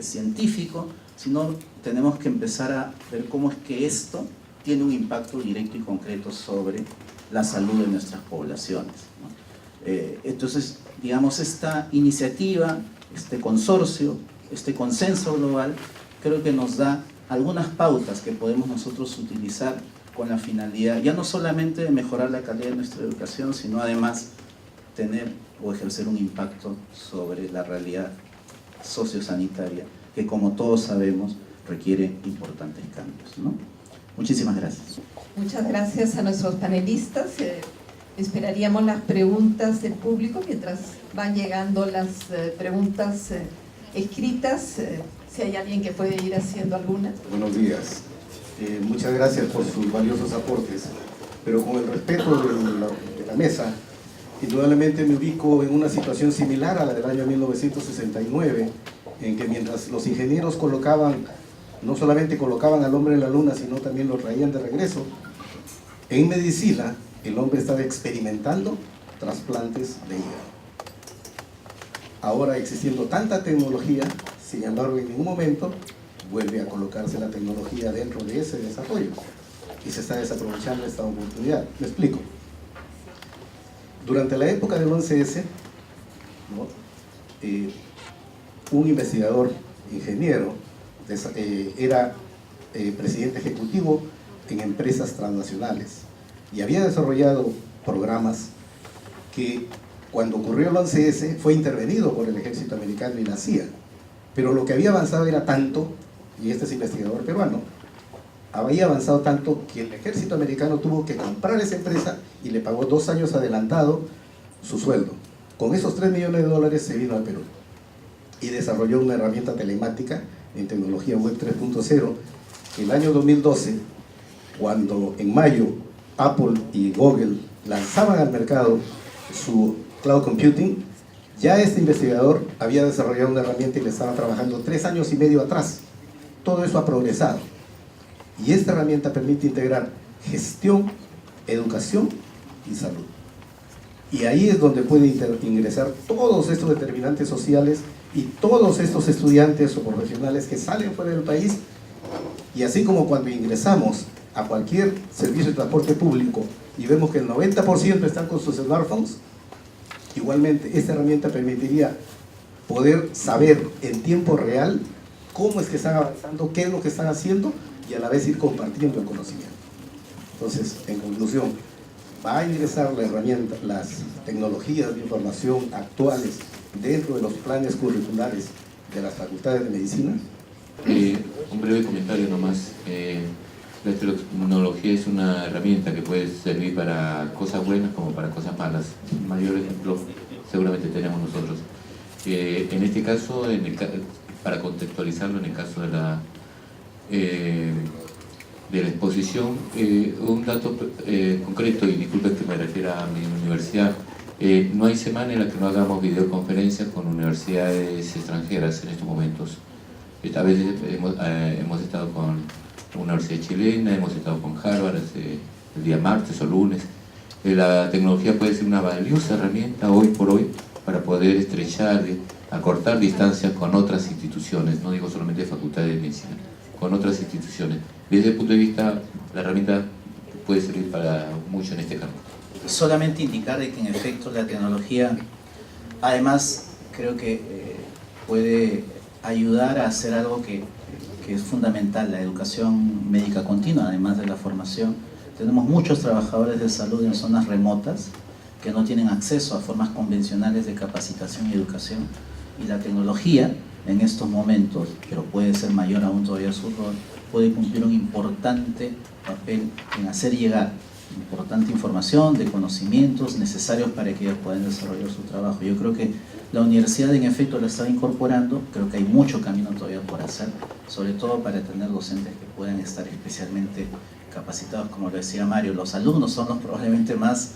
científico, sino tenemos que empezar a ver cómo es que esto tiene un impacto directo y concreto sobre la salud de nuestras poblaciones, ¿no? Entonces, digamos, esta iniciativa, este consorcio, este consenso global, creo que nos da algunas pautas que podemos nosotros utilizar con la finalidad, ya no solamente de mejorar la calidad de nuestra educación, sino además tener o ejercer un impacto sobre la realidad sociosanitaria, que como todos sabemos requiere importantes cambios, ¿no? Muchísimas gracias. Muchas gracias a nuestros panelistas. Esperaríamos las preguntas del público mientras van llegando las preguntas escritas. Si hay alguien que puede ir haciendo algunas. Buenos días. Muchas gracias por sus valiosos aportes, pero con el respeto de la mesa, indudablemente me ubico en una situación similar a la del año 1969, en que mientras los ingenieros no solamente colocaban al hombre en la luna, sino también lo traían de regreso, en medicina el hombre estaba experimentando trasplantes de hígado. Ahora, existiendo tanta tecnología, sin embargo, en ningún momento vuelve a colocarse la tecnología dentro de ese desarrollo y se está desaprovechando esta oportunidad. Me explico. Durante la época del 11S, ¿no? Un investigador ingeniero era presidente ejecutivo en empresas transnacionales y había desarrollado programas que, cuando ocurrió el 11S, fue intervenido por el ejército americano y la CIA, pero lo que había avanzado era tanto, y este es investigador peruano, había avanzado tanto que el ejército americano tuvo que comprar esa empresa y le pagó 2 años adelantado su sueldo. Con esos $3 millones se vino al Perú y desarrolló una herramienta telemática en tecnología web 3.0. El año 2012, cuando en mayo Apple y Google lanzaban al mercado su cloud computing, ya este investigador había desarrollado una herramienta y le estaba trabajando 3 años y medio atrás. Todo eso ha progresado. Y esta herramienta permite integrar gestión, educación y salud. Y ahí es donde puede ingresar todos estos determinantes sociales y todos estos estudiantes o profesionales que salen fuera del país. Y así como cuando ingresamos a cualquier servicio de transporte público y vemos que el 90% están con sus smartphones, igualmente esta herramienta permitiría poder saber en tiempo real cómo es que están avanzando, qué es lo que están haciendo y a la vez ir compartiendo el conocimiento. Entonces, en conclusión, va a ingresar la herramienta, las tecnologías de información actuales dentro de los planes curriculares de las facultades de medicina. Un breve comentario nomás. La tecnología es una herramienta que puede servir para cosas buenas como para cosas malas. El mayor ejemplo seguramente tenemos nosotros. En este caso, para contextualizarlo, en el caso de la exposición, un dato concreto, y disculpen que me refiera a mi universidad, no hay semana en la que no hagamos videoconferencias con universidades extranjeras en estos momentos. A veces hemos estado con una universidad chilena, hemos estado con Harvard el día martes o lunes. La tecnología puede ser una valiosa herramienta hoy por hoy para poder estrechar, acortar distancias con otras instituciones, no digo solamente facultades de medicina, con otras instituciones. Desde el punto de vista, la herramienta puede servir para mucho en este campo. Solamente indicar de que en efecto la tecnología, además, creo que puede ayudar a hacer algo que es fundamental, la educación médica continua, además de la formación. Tenemos muchos trabajadores de salud en zonas remotas que no tienen acceso a formas convencionales de capacitación y educación, y la tecnología en estos momentos, pero puede ser mayor aún todavía su rol, puede cumplir un importante papel en hacer llegar importante información de conocimientos necesarios para que ellos puedan desarrollar su trabajo. Yo creo que la universidad en efecto lo está incorporando, creo que hay mucho camino todavía por hacer, sobre todo para tener docentes que puedan estar especialmente capacitados, como lo decía Mario. Los alumnos son los probablemente más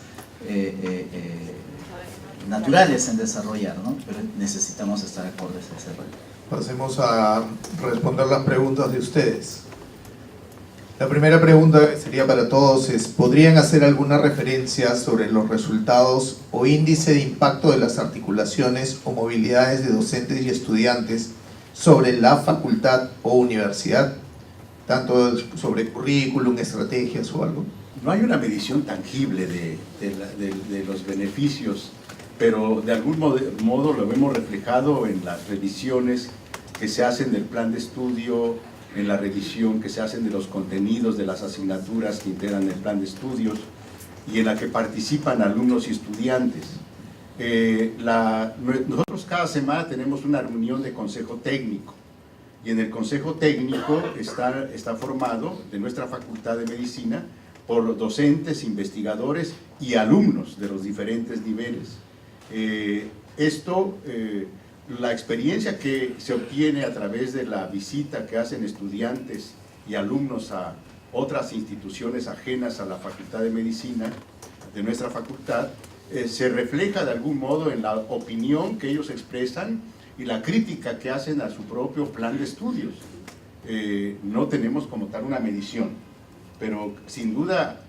naturales en desarrollar, ¿no? Pero necesitamos estar acordes a ese rol. Pasemos a responder las preguntas de ustedes. La primera pregunta sería para todos es: ¿podrían hacer alguna referencia sobre los resultados o índice de impacto de las articulaciones o movilidades de docentes y estudiantes sobre la facultad o universidad? Tanto sobre currículum, estrategias o algo. No hay una medición tangible de los beneficios, pero de algún modo lo hemos reflejado en las revisiones que se hacen del plan de estudio, en la revisión que se hacen de los contenidos de las asignaturas que integran el plan de estudios y en la que participan alumnos y estudiantes. Nosotros cada semana tenemos una reunión de consejo técnico, y en el consejo técnico está formado de nuestra facultad de medicina por docentes, investigadores y alumnos de los diferentes niveles. La experiencia que se obtiene a través de la visita que hacen estudiantes y alumnos a otras instituciones ajenas a la Facultad de Medicina de nuestra facultad, se refleja de algún modo en la opinión que ellos expresan y la crítica que hacen a su propio plan de estudios. No tenemos como tal una medición, pero sin duda,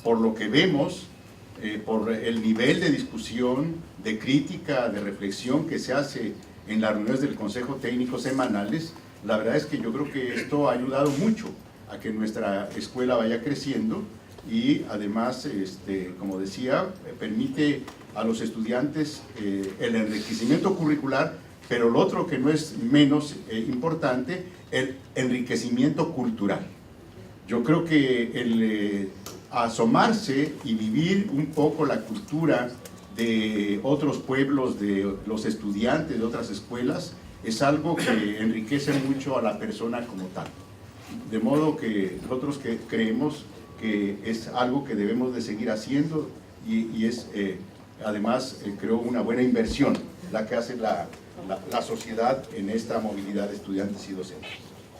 por lo que vemos, por el nivel de discusión, de crítica, de reflexión que se hace en las reuniones del Consejo Técnico semanales, la verdad es que yo creo que esto ha ayudado mucho a que nuestra escuela vaya creciendo y además, como decía, permite a los estudiantes el enriquecimiento curricular, pero lo otro que no es menos importante, el enriquecimiento cultural. Yo creo que el asomarse y vivir un poco la cultura de otros pueblos, de los estudiantes de otras escuelas, es algo que enriquece mucho a la persona como tal. De modo que nosotros creemos que es algo que debemos de seguir haciendo y es además creo una buena inversión la que hace la sociedad en esta movilidad de estudiantes y docentes.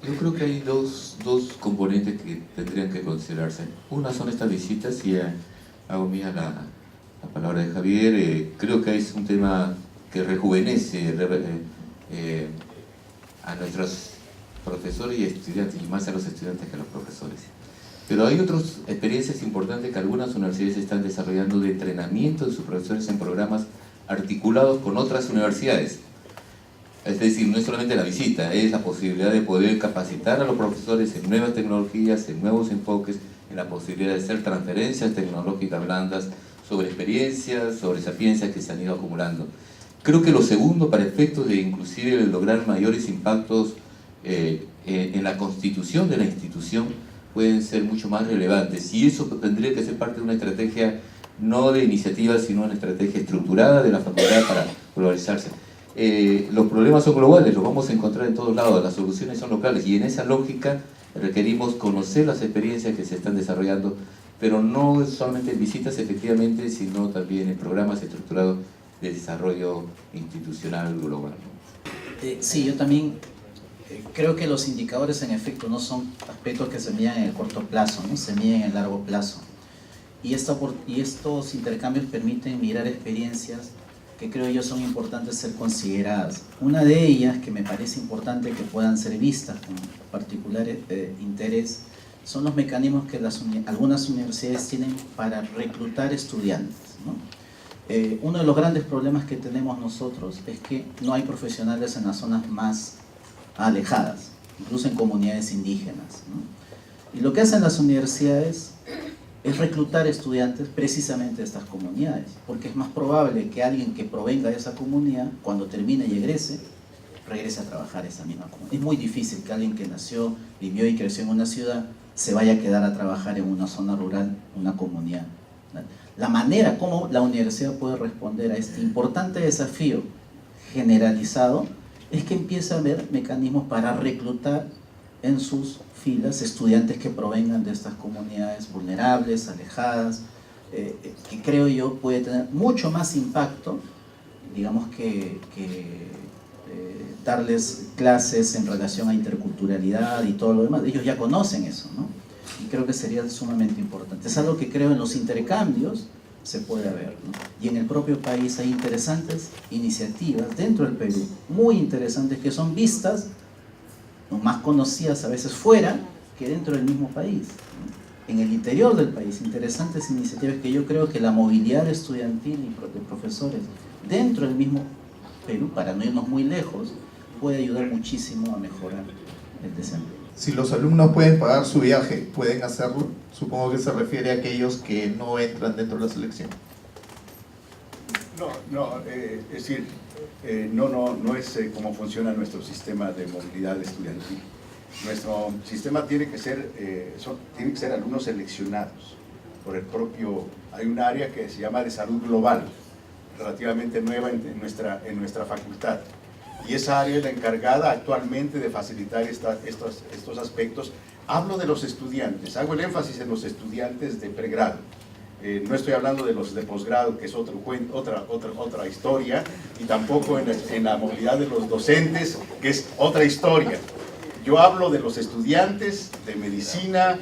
Yo creo que hay dos componentes que tendrían que considerarse. Una son estas visitas y hago mía la palabra de Javier. Creo que es un tema que rejuvenece a nuestros profesores y estudiantes, y más a los estudiantes que a los profesores. Pero hay otras experiencias importantes que algunas universidades están desarrollando de entrenamiento de sus profesores en programas articulados con otras universidades. Es decir, no es solamente la visita, es la posibilidad de poder capacitar a los profesores en nuevas tecnologías, en nuevos enfoques, en la posibilidad de hacer transferencias tecnológicas blandas sobre experiencias, sobre sapiencias que se han ido acumulando. Creo que lo segundo, para efectos de inclusive lograr mayores impactos en la constitución de la institución, pueden ser mucho más relevantes, y eso tendría que ser parte de una estrategia no de iniciativa, sino una estrategia estructurada de la facultad para globalizarse. Los problemas son globales, los vamos a encontrar en todos lados, las soluciones son locales, y en esa lógica requerimos conocer las experiencias que se están desarrollando, pero no solamente en visitas efectivamente, sino también en programas estructurados de desarrollo institucional global. Sí, yo también creo que los indicadores en efecto no son aspectos que se miden en el corto plazo, ¿no? Se miden en el largo plazo. Y estos intercambios permiten mirar experiencias que creo yo son importantes ser consideradas. Una de ellas, que me parece importante que puedan ser vistas con particular interés, son los mecanismos que algunas universidades tienen para reclutar estudiantes, ¿no? Uno de los grandes problemas que tenemos nosotros es que no hay profesionales en las zonas más alejadas, incluso en comunidades indígenas, ¿no? Y lo que hacen las universidades es reclutar estudiantes precisamente de estas comunidades, porque es más probable que alguien que provenga de esa comunidad, cuando termine y egrese, regrese a trabajar a esa misma comunidad. Es muy difícil que alguien que nació, vivió y creció en una ciudad se vaya a quedar a trabajar en una zona rural, una comunidad. La manera como la universidad puede responder a este importante desafío generalizado es que empiece a haber mecanismos para reclutar en sus filas estudiantes que provengan de estas comunidades vulnerables, alejadas, que creo yo puede tener mucho más impacto, digamos, que darles clases en relación a interculturalidad y todo lo demás. Ellos ya conocen eso, ¿no? Y creo que sería sumamente importante. Es algo que creo en los intercambios se puede ver, ¿no? Y en el propio país hay interesantes iniciativas dentro del Perú, muy interesantes, que son vistas, no más conocidas a veces fuera que dentro del mismo país, ¿no? En el interior del país, interesantes iniciativas que yo creo que la movilidad estudiantil y de profesores dentro del mismo Perú, para no irnos muy lejos, puede ayudar muchísimo a mejorar el desempeño. Si los alumnos pueden pagar su viaje, ¿pueden hacerlo? Supongo que se refiere a aquellos que no entran dentro de la selección. Es decir, no es como funciona nuestro sistema de movilidad estudiantil. Nuestro sistema tiene que ser alumnos seleccionados por el propio. Hay un área que se llama de salud global, relativamente nueva en nuestra facultad. Y esa área es la encargada actualmente de facilitar estos aspectos. Hablo de los estudiantes, hago el énfasis en los estudiantes de pregrado. No estoy hablando de los de posgrado, que es otra historia, y tampoco en la movilidad de los docentes, que es otra historia. Yo hablo de los estudiantes de medicina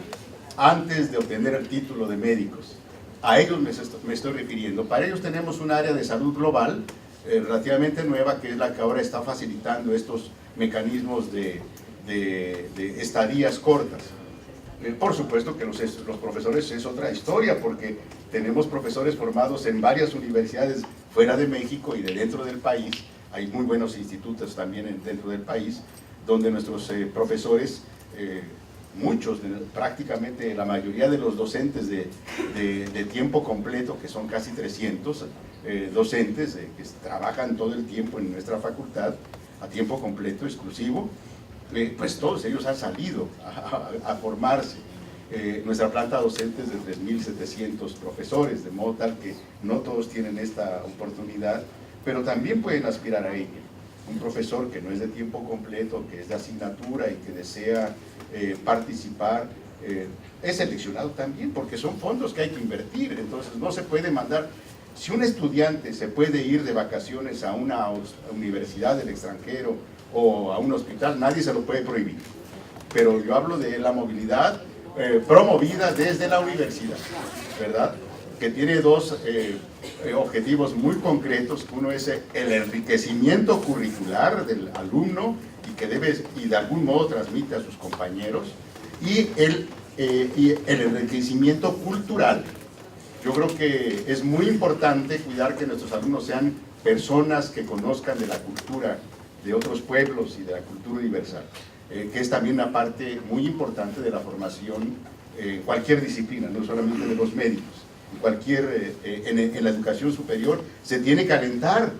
antes de obtener el título de médicos. A ellos me estoy refiriendo. Para ellos tenemos un área de salud global relativamente nueva, que es la que ahora está facilitando estos mecanismos de estadías cortas. Por supuesto que los profesores es otra historia, porque tenemos profesores formados en varias universidades fuera de México y de dentro del país. Hay muy buenos institutos también dentro del país, donde nuestros profesores, muchos, prácticamente la mayoría de los docentes de tiempo completo, que son casi 300 docentes que trabajan todo el tiempo en nuestra facultad, a tiempo completo, exclusivo, pues todos ellos han salido a formarse. Nuestra planta docente es de 3.700 profesores, de modo tal que no todos tienen esta oportunidad, pero también pueden aspirar a ella. Un profesor que no es de tiempo completo, que es de asignatura y que desea participar, es seleccionado también, porque son fondos que hay que invertir. Entonces no se puede mandar. Si un estudiante se puede ir de vacaciones a una universidad del extranjero o a un hospital, nadie se lo puede prohibir. Pero yo hablo de la movilidad promovida desde la universidad, ¿verdad? Que tiene dos objetivos muy concretos. Uno es el enriquecimiento curricular del alumno y que de algún modo transmite a sus compañeros, y el enriquecimiento cultural. Yo creo que es muy importante cuidar que nuestros alumnos sean personas que conozcan de la cultura de otros pueblos y de la cultura universal, que es también una parte muy importante de la formación en cualquier disciplina, no solamente de los médicos. En la educación superior se tiene que alentar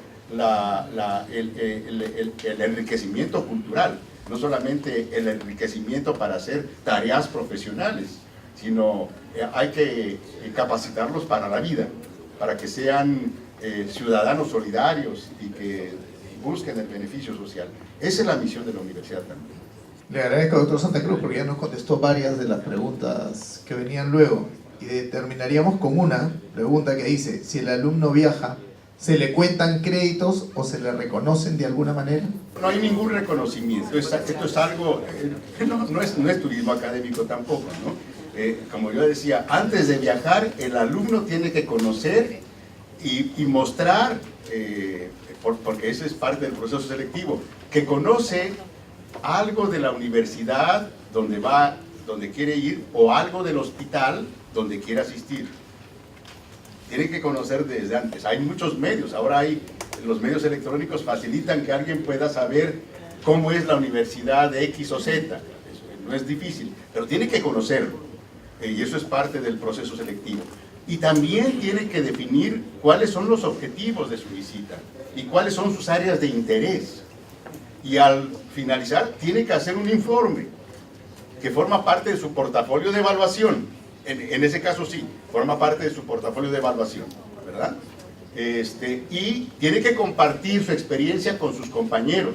el enriquecimiento cultural, no solamente el enriquecimiento para hacer tareas profesionales, sino hay que capacitarlos para la vida, para que sean ciudadanos solidarios y que busquen el beneficio social. Esa es la misión de la universidad también. Le agradezco, doctor Santa Cruz, porque ya nos contestó varias de las preguntas que venían luego. Y terminaríamos con una pregunta que dice: si el alumno viaja, ¿se le cuentan créditos o se le reconocen de alguna manera? No hay ningún reconocimiento. Esto es algo, no es turismo académico tampoco, ¿no? Como yo decía, antes de viajar, el alumno tiene que conocer y mostrar, porque ese es parte del proceso selectivo, que conoce algo de la universidad donde quiere ir, o algo del hospital donde quiere asistir. Tiene que conocer desde antes. Hay muchos medios, ahora los medios electrónicos facilitan que alguien pueda saber cómo es la universidad de X o Z. No es difícil, pero tiene que conocerlo, y eso es parte del proceso selectivo. Y también tiene que definir cuáles son los objetivos de su visita y cuáles son sus áreas de interés. Y al finalizar, tiene que hacer un informe que forma parte de su portafolio de evaluación. En ese caso sí, forma parte de su portafolio de evaluación, ¿verdad? Y tiene que compartir su experiencia con sus compañeros.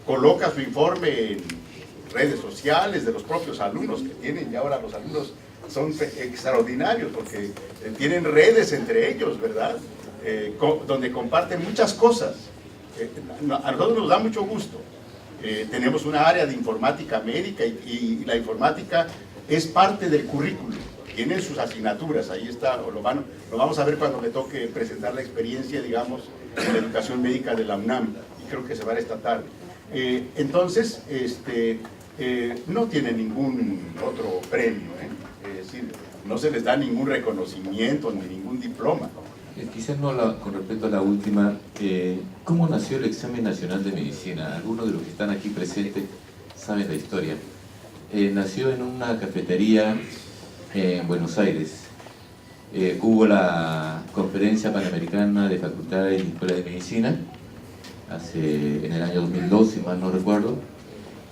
Coloca su informe en redes sociales de los propios alumnos que tienen, y ahora los alumnos son extraordinarios porque tienen redes entre ellos, ¿verdad? Donde comparten muchas cosas. A nosotros nos da mucho gusto. Tenemos una área de informática médica y la informática es parte del currículum, tienen sus asignaturas, ahí está, lo vamos a ver cuando me toque presentar la experiencia, digamos, en la educación médica de la UNAM, y creo que se va a dar esta tarde. Entonces, no tiene ningún otro premio, es decir, no se les da ningún reconocimiento ni ningún diploma. Quizás no con respecto a la última, ¿cómo nació el examen nacional de medicina? Algunos de los que están aquí presentes saben la historia. Nació en una cafetería en Buenos Aires. Hubo la conferencia panamericana de facultades y escuelas de medicina en el año 2002, si mal no recuerdo,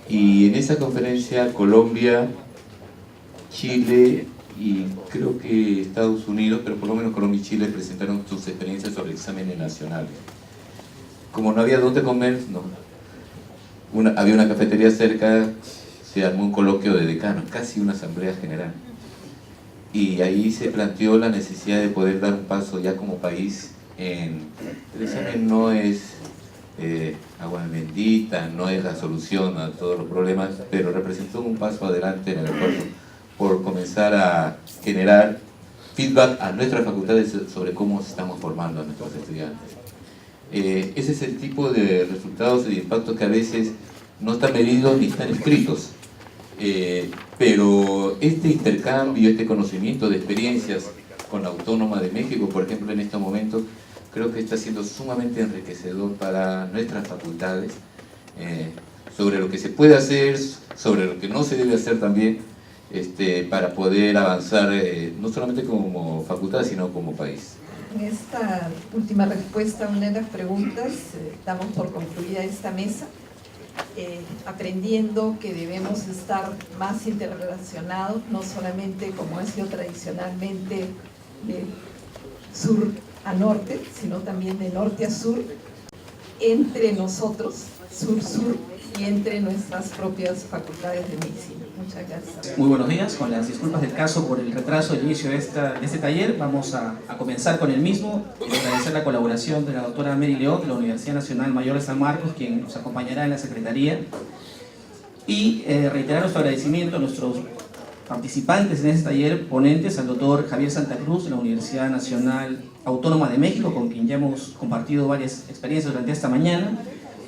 y en esa conferencia Colombia, Chile y creo que Estados Unidos, pero por lo menos Colombia y Chile presentaron sus experiencias sobre exámenes nacionales. Como no había dónde comer, había una cafetería cerca, se armó un coloquio de decanos, casi una asamblea general. Y ahí se planteó la necesidad de poder dar un paso ya como país. El examen no es agua bendita, no es la solución a todos los problemas, pero representó un paso adelante en el esfuerzo por comenzar a generar feedback a nuestras facultades sobre cómo estamos formando a nuestros estudiantes. Ese es el tipo de resultados y impactos que a veces no están medidos ni están escritos. Pero este intercambio, este conocimiento de experiencias con la Autónoma de México, por ejemplo, en estos momentos, creo que está siendo sumamente enriquecedor para nuestras facultades, sobre lo que se puede hacer, sobre lo que no se debe hacer también, para poder avanzar no solamente como facultad, sino como país. En esta última respuesta a una de las preguntas, damos por concluida esta mesa. Aprendiendo que debemos estar más interrelacionados, no solamente como ha sido tradicionalmente de sur a norte, sino también de norte a sur, entre nosotros, sur-sur, y entre nuestras propias facultades de medicina. Muchas gracias. Muy buenos días, con las disculpas del caso por el retraso del inicio de este taller, vamos a comenzar con el mismo. Quiero agradecer la colaboración de la doctora Mary León de la Universidad Nacional Mayor de San Marcos, quien nos acompañará en la Secretaría, y reiterar nuestro agradecimiento a nuestros participantes en este taller, ponentes, al doctor Javier Santa Cruz de la Universidad Nacional Autónoma de México, con quien ya hemos compartido varias experiencias durante esta mañana.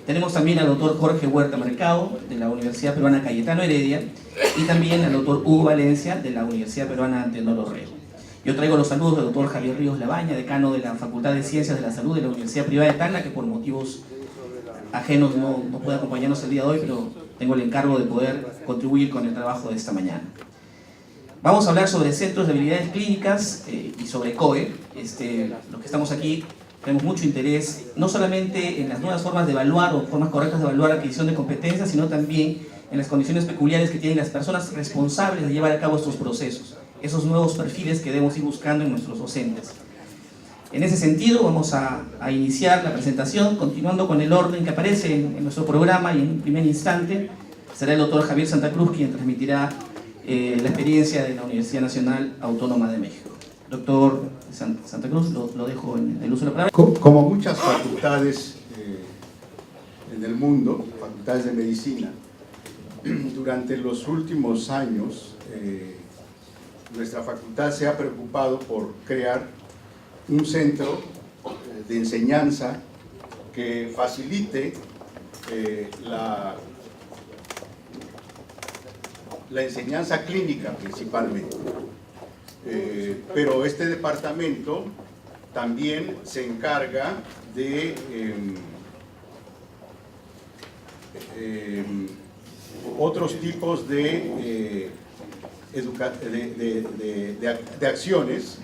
Tenemos también al doctor Jorge Huerta Mercado de la Universidad Peruana Cayetano Heredia y también al doctor Hugo Valencia de la Universidad Peruana Antenor Orrego. Yo traigo los saludos del doctor Javier Ríos Labaña, decano de la Facultad de Ciencias de la Salud de la Universidad Privada de Tacna, que por motivos ajenos no puede acompañarnos el día de hoy, pero tengo el encargo de poder contribuir con el trabajo de esta mañana. Vamos a hablar sobre centros de habilidades clínicas y sobre COE. Los que estamos aquí tenemos mucho interés, no solamente en las nuevas formas de evaluar o formas correctas de evaluar la adquisición de competencias, sino también en las condiciones peculiares que tienen las personas responsables de llevar a cabo estos procesos, esos nuevos perfiles que debemos ir buscando en nuestros docentes. En ese sentido, vamos a iniciar la presentación, continuando con el orden que aparece en nuestro programa, y en un primer instante será el doctor Javier Santa Cruz quien transmitirá la experiencia de la Universidad Nacional Autónoma de México. Doctor Santa Cruz, lo dejo en el uso de la palabra. Como muchas facultades en el mundo, facultades de medicina, durante los últimos años nuestra facultad se ha preocupado por crear un centro de enseñanza que facilite la enseñanza clínica principalmente. Pero este departamento también se encarga de otros tipos de acciones,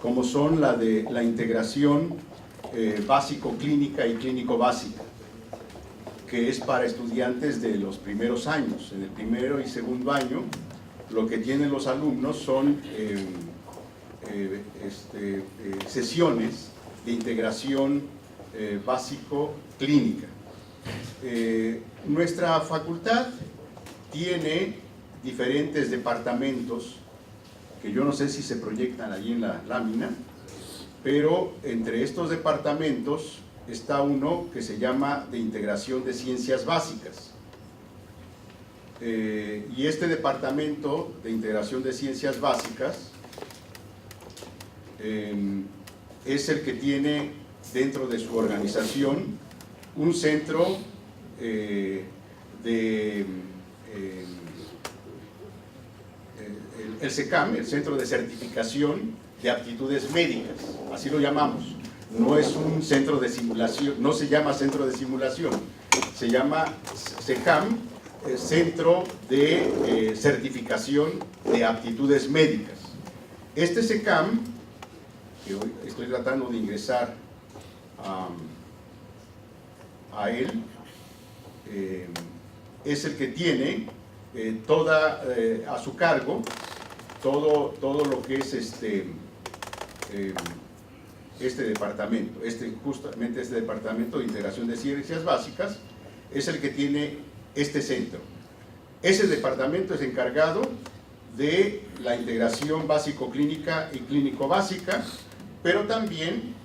como son la integración básico-clínica y clínico-básica, que es para estudiantes de los primeros años. En el primero y segundo año, lo que tienen los alumnos son sesiones de integración básico-clínica. Nuestra facultad tiene diferentes departamentos, que yo no sé si se proyectan allí en la lámina, pero entre estos departamentos está uno que se llama de integración de ciencias básicas. Y este departamento de integración de ciencias básicas es el que tiene dentro de su organización un centro el SECAM, el Centro de Certificación de Aptitudes Médicas, así lo llamamos. No es un centro de simulación, no se llama centro de simulación, se llama SECAM, Centro de Certificación de Aptitudes Médicas. Este SECAM, que hoy estoy tratando de ingresar a él, es el que tiene a su cargo todo lo que es este departamento, justamente este departamento de integración de ciencias básicas es el que tiene este centro. Ese departamento es encargado de la integración básico-clínica y clínico-básica, pero también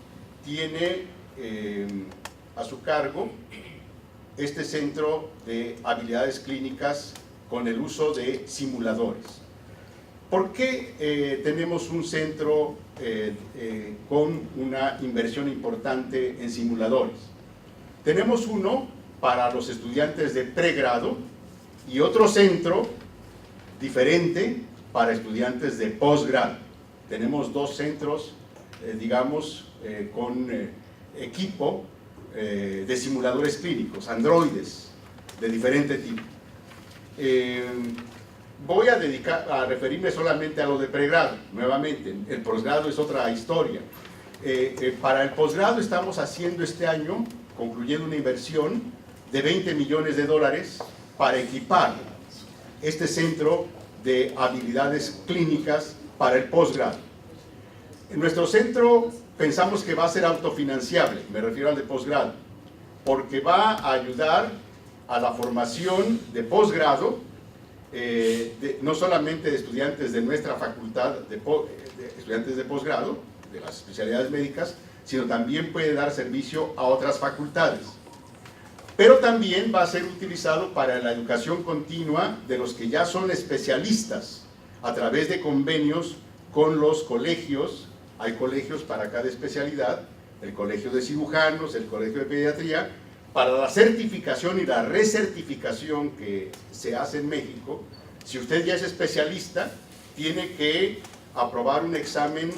tiene a su cargo este centro de habilidades clínicas con el uso de simuladores. ¿Por qué tenemos un centro con una inversión importante en simuladores? Tenemos uno para los estudiantes de pregrado y otro centro diferente para estudiantes de posgrado. Tenemos dos centros, con equipo de simuladores clínicos, androides de diferente tipo. Voy a referirme solamente a lo de pregrado, nuevamente. El posgrado es otra historia. Para el posgrado estamos haciendo este año, concluyendo una inversión de $20 millones para equipar este centro de habilidades clínicas para el posgrado. En nuestro centro pensamos que va a ser autofinanciable, me refiero al de posgrado, porque va a ayudar a la formación de posgrado, no solamente de estudiantes de nuestra facultad, de estudiantes de posgrado, de las especialidades médicas, sino también puede dar servicio a otras facultades. Pero también va a ser utilizado para la educación continua de los que ya son especialistas, a través de convenios con los colegios. Hay colegios para cada especialidad, el colegio de cirujanos, el colegio de pediatría, para la certificación y la recertificación que se hace en México. Si usted ya es especialista, tiene que aprobar un examen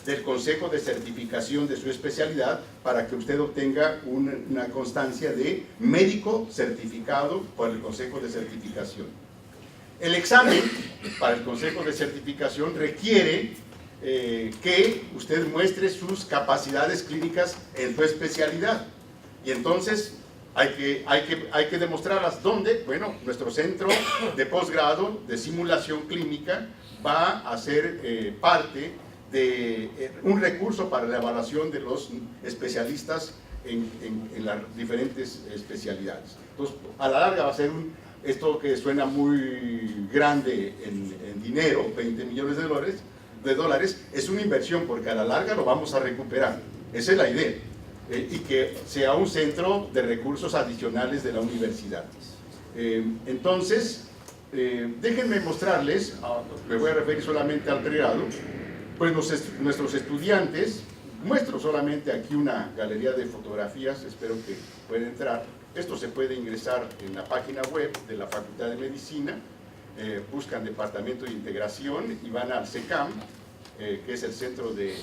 del Consejo de Certificación de su especialidad para que usted obtenga una constancia de médico certificado por el Consejo de Certificación. El examen para el Consejo de Certificación requiere que usted muestre sus capacidades clínicas en su especialidad. Y entonces hay que demostrarlas. ¿Dónde? Bueno, nuestro centro de posgrado de simulación clínica va a ser parte de un recurso para la evaluación de los especialistas en las diferentes especialidades. Entonces, a la larga va a ser esto que suena muy grande en dinero, 20 millones de dólares, es una inversión porque a la larga lo vamos a recuperar. Esa es la idea. Y que sea un centro de recursos adicionales de la universidad. Entonces, déjenme mostrarles, me voy a referir solamente al pregrado, pues nuestros estudiantes. Muestro solamente aquí una galería de fotografías, espero que pueda entrar. Esto se puede ingresar en la página web de la Facultad de Medicina, buscan Departamento de Integración y van al CECAM, que es el Centro de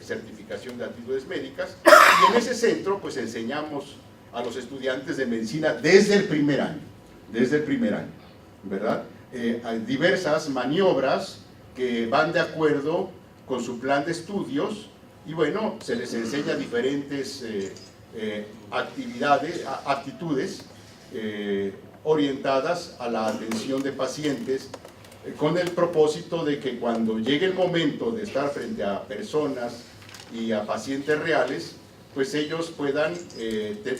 Certificación de Aptitudes Médicas, y en ese centro pues enseñamos a los estudiantes de medicina desde el primer año, ¿verdad? Hay diversas maniobras que van de acuerdo con su plan de estudios, y bueno, se les enseña diferentes actitudes orientadas a la atención de pacientes, con el propósito de que cuando llegue el momento de estar frente a personas y a pacientes reales, pues ellos puedan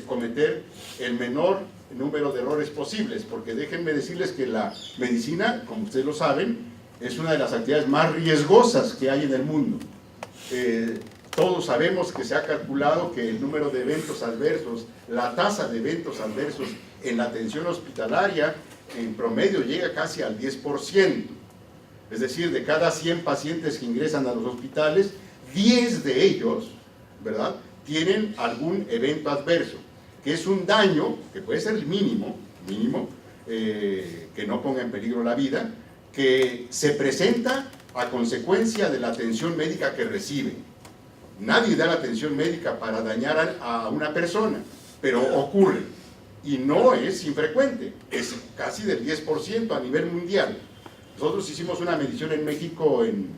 cometer el menor número de errores posibles, porque déjenme decirles que la medicina, como ustedes lo saben, es una de las actividades más riesgosas que hay en el mundo. Todos sabemos que se ha calculado que el número de eventos adversos, la tasa de eventos adversos en la atención hospitalaria, en promedio llega casi al 10%. Es decir, de cada 100 pacientes que ingresan a los hospitales, 10 de ellos, ¿verdad?, tienen algún evento adverso, que es un daño, que puede ser el mínimo, que no ponga en peligro la vida, que se presenta a consecuencia de la atención médica que recibe. Nadie da la atención médica para dañar a una persona, pero ocurre, y no es infrecuente, es casi del 10% a nivel mundial. Nosotros hicimos una medición en México en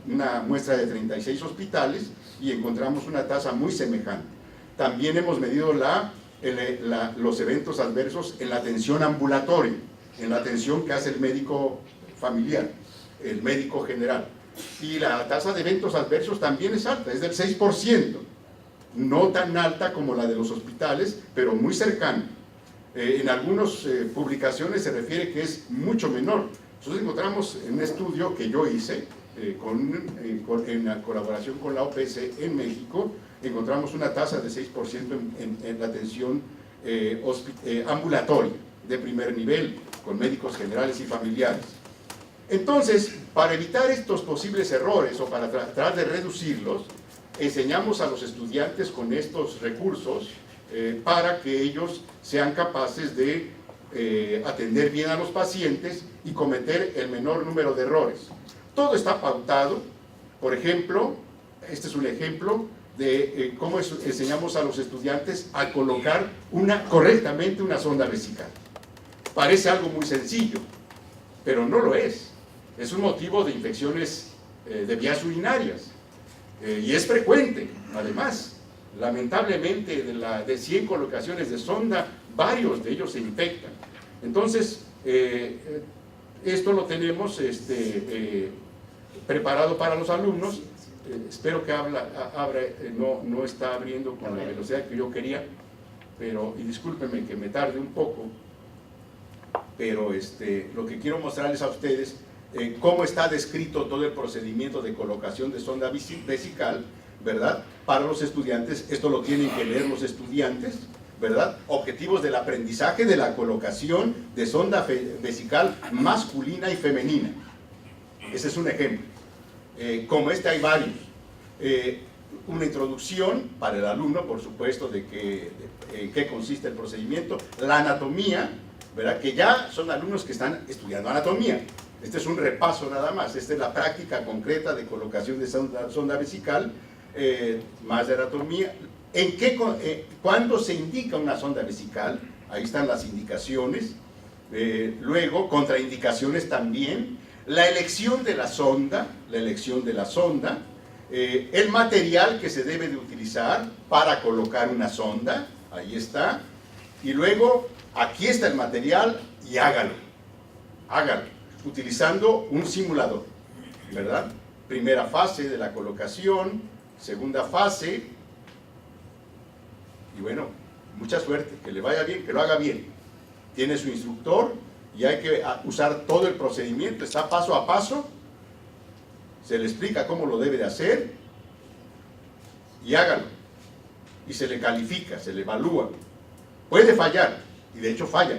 una muestra de 36 hospitales y encontramos una tasa muy semejante. También hemos medido los eventos adversos en la atención ambulatoria, en la atención que hace el médico familiar, el médico general. Y la tasa de eventos adversos también es alta, es del 6%. No tan alta como la de los hospitales, pero muy cercana. En algunas publicaciones se refiere que es mucho menor. Nosotros encontramos en un estudio que yo hice, en la colaboración con la OPS en México, encontramos una tasa de 6% en la atención ambulatoria de primer nivel, con médicos generales y familiares. Entonces, para evitar estos posibles errores o para tratar de reducirlos, enseñamos a los estudiantes con estos recursos para que ellos sean capaces de atender bien a los pacientes y cometer el menor número de errores. Todo está pautado. Por ejemplo, este es un ejemplo de cómo enseñamos a los estudiantes a colocar correctamente una sonda vesical. Parece algo muy sencillo, pero no lo es. Es un motivo de infecciones de vías urinarias y es frecuente, además. Lamentablemente, de 100 colocaciones de sonda, varios de ellos se infectan. Entonces, esto lo tenemos preparado para los alumnos. Espero que no está abriendo con la velocidad que yo quería, y discúlpenme que me tarde un poco, pero lo que quiero mostrarles a ustedes cómo está descrito todo el procedimiento de colocación de sonda vesical, ¿verdad?, para los estudiantes. Esto lo tienen que leer los estudiantes, ¿verdad? Objetivos del aprendizaje de la colocación de sonda vesical masculina y femenina. Ese es un ejemplo. Como este hay varios. Una introducción para el alumno, por supuesto, de qué consiste el procedimiento, la anatomía, ¿verdad? Que ya son alumnos que están estudiando anatomía. Este es un repaso nada más, esta es la práctica concreta de colocación de sonda vesical, más de anatomía. ¿Cuándo se indica una sonda vesical? Ahí están las indicaciones. Luego, contraindicaciones también. La elección de la sonda, el material que se debe de utilizar para colocar una sonda, ahí está. Y luego, aquí está el material y hágalo, utilizando un simulador, ¿verdad? Primera fase de la colocación, segunda fase, y bueno, mucha suerte, que le vaya bien, que lo haga bien. Tiene su instructor y hay que usar todo el procedimiento, está paso a paso, se le explica cómo lo debe de hacer y hágalo. Y se le califica, se le evalúa. Puede fallar, y de hecho falla,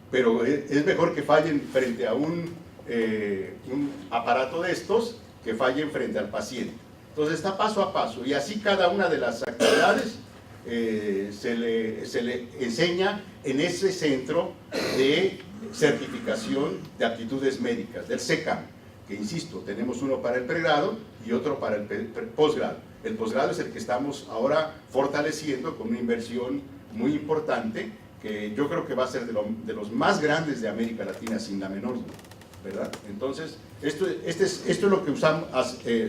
pero es mejor que fallen frente a un aparato de estos que fallen frente al paciente. Entonces está paso a paso, y así cada una de las actividades se le enseña en ese centro de certificación de aptitudes médicas, del CECAM, que insisto, tenemos uno para el pregrado y otro para el posgrado. El posgrado es el que estamos ahora fortaleciendo con una inversión muy importante, que yo creo que va a ser de los más grandes de América Latina, sin la menor duda, ¿verdad? Entonces, esto es lo que usamos,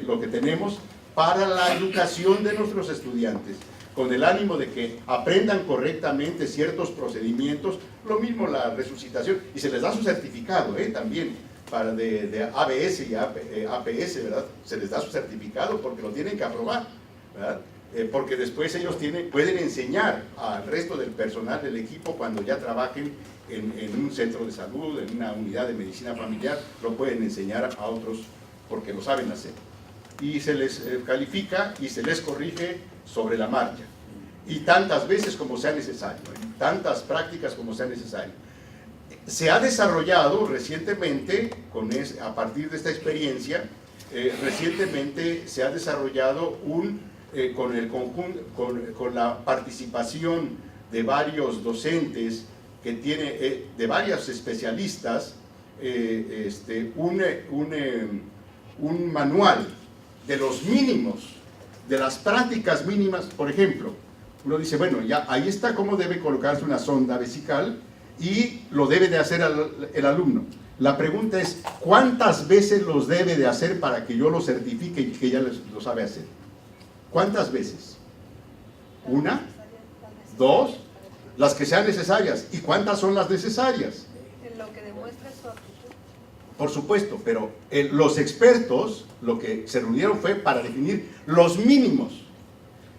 lo que tenemos para la educación de nuestros estudiantes, con el ánimo de que aprendan correctamente ciertos procedimientos, lo mismo la resucitación, y se les da su certificado también, de ABS y APS, ¿verdad? Se les da su certificado porque lo tienen que aprobar, ¿verdad? Porque después ellos pueden enseñar al resto del personal del equipo cuando ya trabajen en un centro de salud, en una unidad de medicina familiar, lo pueden enseñar a otros porque lo saben hacer. Y se les califica y se les corrige sobre la marcha. Y tantas veces como sea necesario, tantas prácticas como sea necesario. Se ha desarrollado recientemente, a partir de esta experiencia, recientemente se ha desarrollado con la participación de varios docentes, de varios especialistas, un manual de los mínimos, de las prácticas mínimas. Por ejemplo, uno dice, bueno, ya ahí está cómo debe colocarse una sonda vesical y lo debe de hacer el alumno. La pregunta es, ¿cuántas veces los debe de hacer para que yo lo certifique y que ya lo sabe hacer? ¿Cuántas veces? ¿Una? ¿Dos? Las que sean necesarias. ¿Y cuántas son las necesarias? En lo que demuestra su aptitud. Por supuesto, pero los expertos lo que se reunieron fue para definir los mínimos,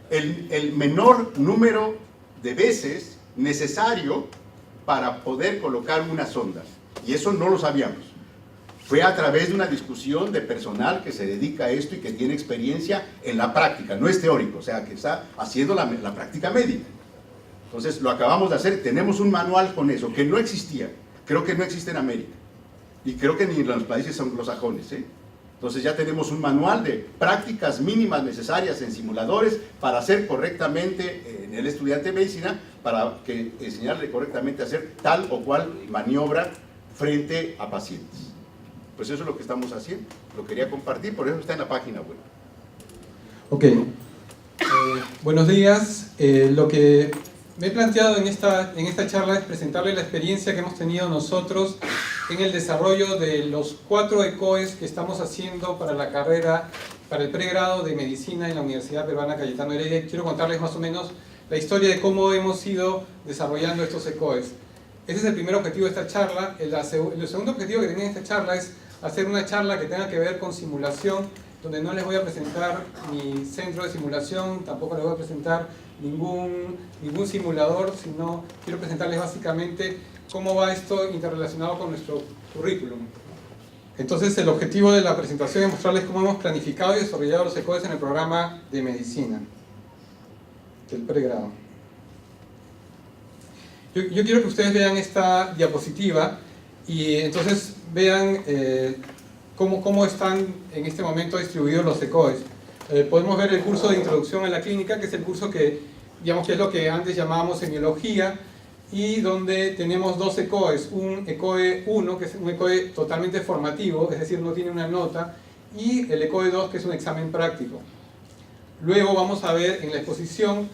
el menor número de veces necesario para poder colocar una sonda. Y eso no lo sabíamos. Fue a través de una discusión de personal que se dedica a esto y que tiene experiencia en la práctica, no es teórico, o sea, que está haciendo la práctica médica. Entonces, lo acabamos de hacer, tenemos un manual con eso, que no existía, creo que no existe en América, y creo que ni en los países anglosajones, Entonces ya tenemos un manual de prácticas mínimas necesarias en simuladores para hacer correctamente en el estudiante de medicina, para enseñarle correctamente a hacer tal o cual maniobra frente a pacientes. Pues eso es lo que estamos haciendo, lo quería compartir, por eso está en la página web. Ok, buenos días. Lo que me he planteado en esta charla es presentarles la experiencia que hemos tenido nosotros en el desarrollo de los 4 ECOES que estamos haciendo para la carrera, para el pregrado de Medicina en la Universidad Peruana Cayetano Heredia. Quiero contarles más o menos la historia de cómo hemos ido desarrollando estos ECOES. Ese es el primer objetivo de esta charla. El segundo objetivo que tenía esta charla es hacer una charla que tenga que ver con simulación, donde no les voy a presentar mi centro de simulación, tampoco les voy a presentar ningún simulador, sino quiero presentarles básicamente cómo va esto interrelacionado con nuestro currículum. Entonces, el objetivo de la presentación es mostrarles cómo hemos planificado y desarrollado los ECOES en el programa de medicina del pregrado. Yo quiero que ustedes vean esta diapositiva y entonces vean cómo están en este momento distribuidos los ECOES. Podemos ver el curso de Introducción a la Clínica, que es el curso que, digamos, que es lo que antes llamábamos semiología, y donde tenemos dos ECOES, un ECOE 1, que es un ECOE totalmente formativo, es decir, no tiene una nota, y el ECOE 2, que es un examen práctico. Luego vamos a ver en la exposición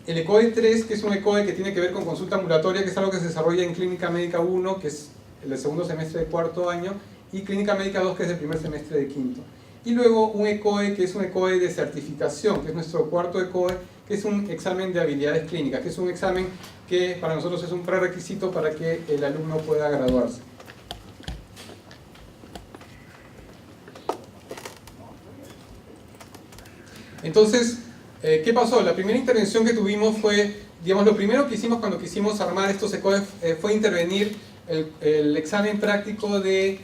el ECOE 3, que es un ECOE que tiene que ver con consulta ambulatoria, que es algo que se desarrolla en Clínica Médica 1, que es el segundo semestre de cuarto año, y Clínica Médica 2, que es el primer semestre de quinto. Y luego un ECOE, que es un ECOE de certificación, que es nuestro cuarto ECOE, que es un examen de habilidades clínicas, que es un examen que para nosotros es un prerequisito para que el alumno pueda graduarse. Entonces, ¿qué pasó? La primera intervención que tuvimos fue, digamos, lo primero que hicimos cuando quisimos armar estos ECOES fue intervenir el examen práctico de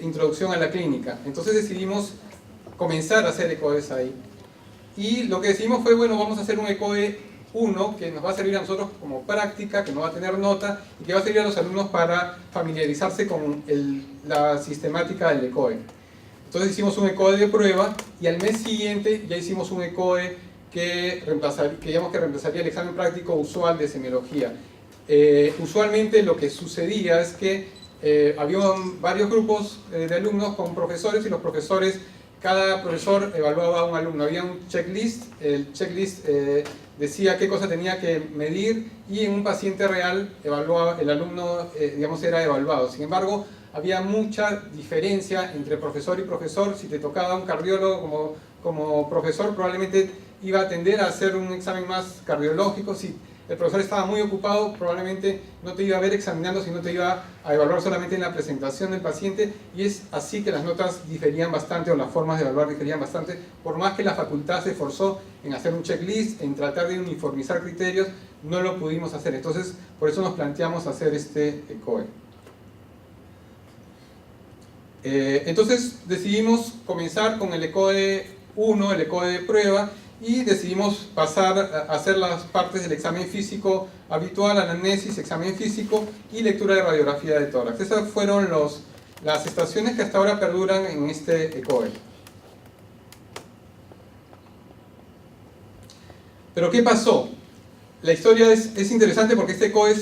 introducción a la clínica. Entonces decidimos comenzar a hacer ECOES ahí. Y lo que decidimos fue, bueno, vamos a hacer un ECOE 1 que nos va a servir a nosotros como práctica, que no va a tener nota y que va a servir a los alumnos para familiarizarse con la sistemática del ECOE. Entonces hicimos un ECOE de prueba y al mes siguiente ya hicimos un ECOE que reemplazaría el examen práctico usual de semiología. Usualmente lo que sucedía es que había varios grupos de alumnos con profesores y los profesores, cada profesor evaluaba a un alumno. Había un checklist, el checklist decía qué cosa tenía que medir y en un paciente real evaluaba, el alumno digamos, era evaluado. Sin embargo, había mucha diferencia entre profesor y profesor. Si te tocaba un cardiólogo como profesor, probablemente iba a tender a hacer un examen más cardiológico. Si el profesor estaba muy ocupado, probablemente no te iba a ver examinando, sino te iba a evaluar solamente en la presentación del paciente, y es así que las notas diferían bastante, o las formas de evaluar diferían bastante, por más que la facultad se esforzó en hacer un checklist, en tratar de uniformizar criterios, no lo pudimos hacer. Entonces, por eso nos planteamos hacer este ECOE. Entonces decidimos comenzar con el ECOE 1, el ECOE de prueba, y decidimos pasar a hacer las partes del examen físico habitual, anamnesis, examen físico y lectura de radiografía de tórax. Esas fueron las estaciones que hasta ahora perduran en este ECOE. Pero ¿qué pasó? La historia es interesante porque este ECOE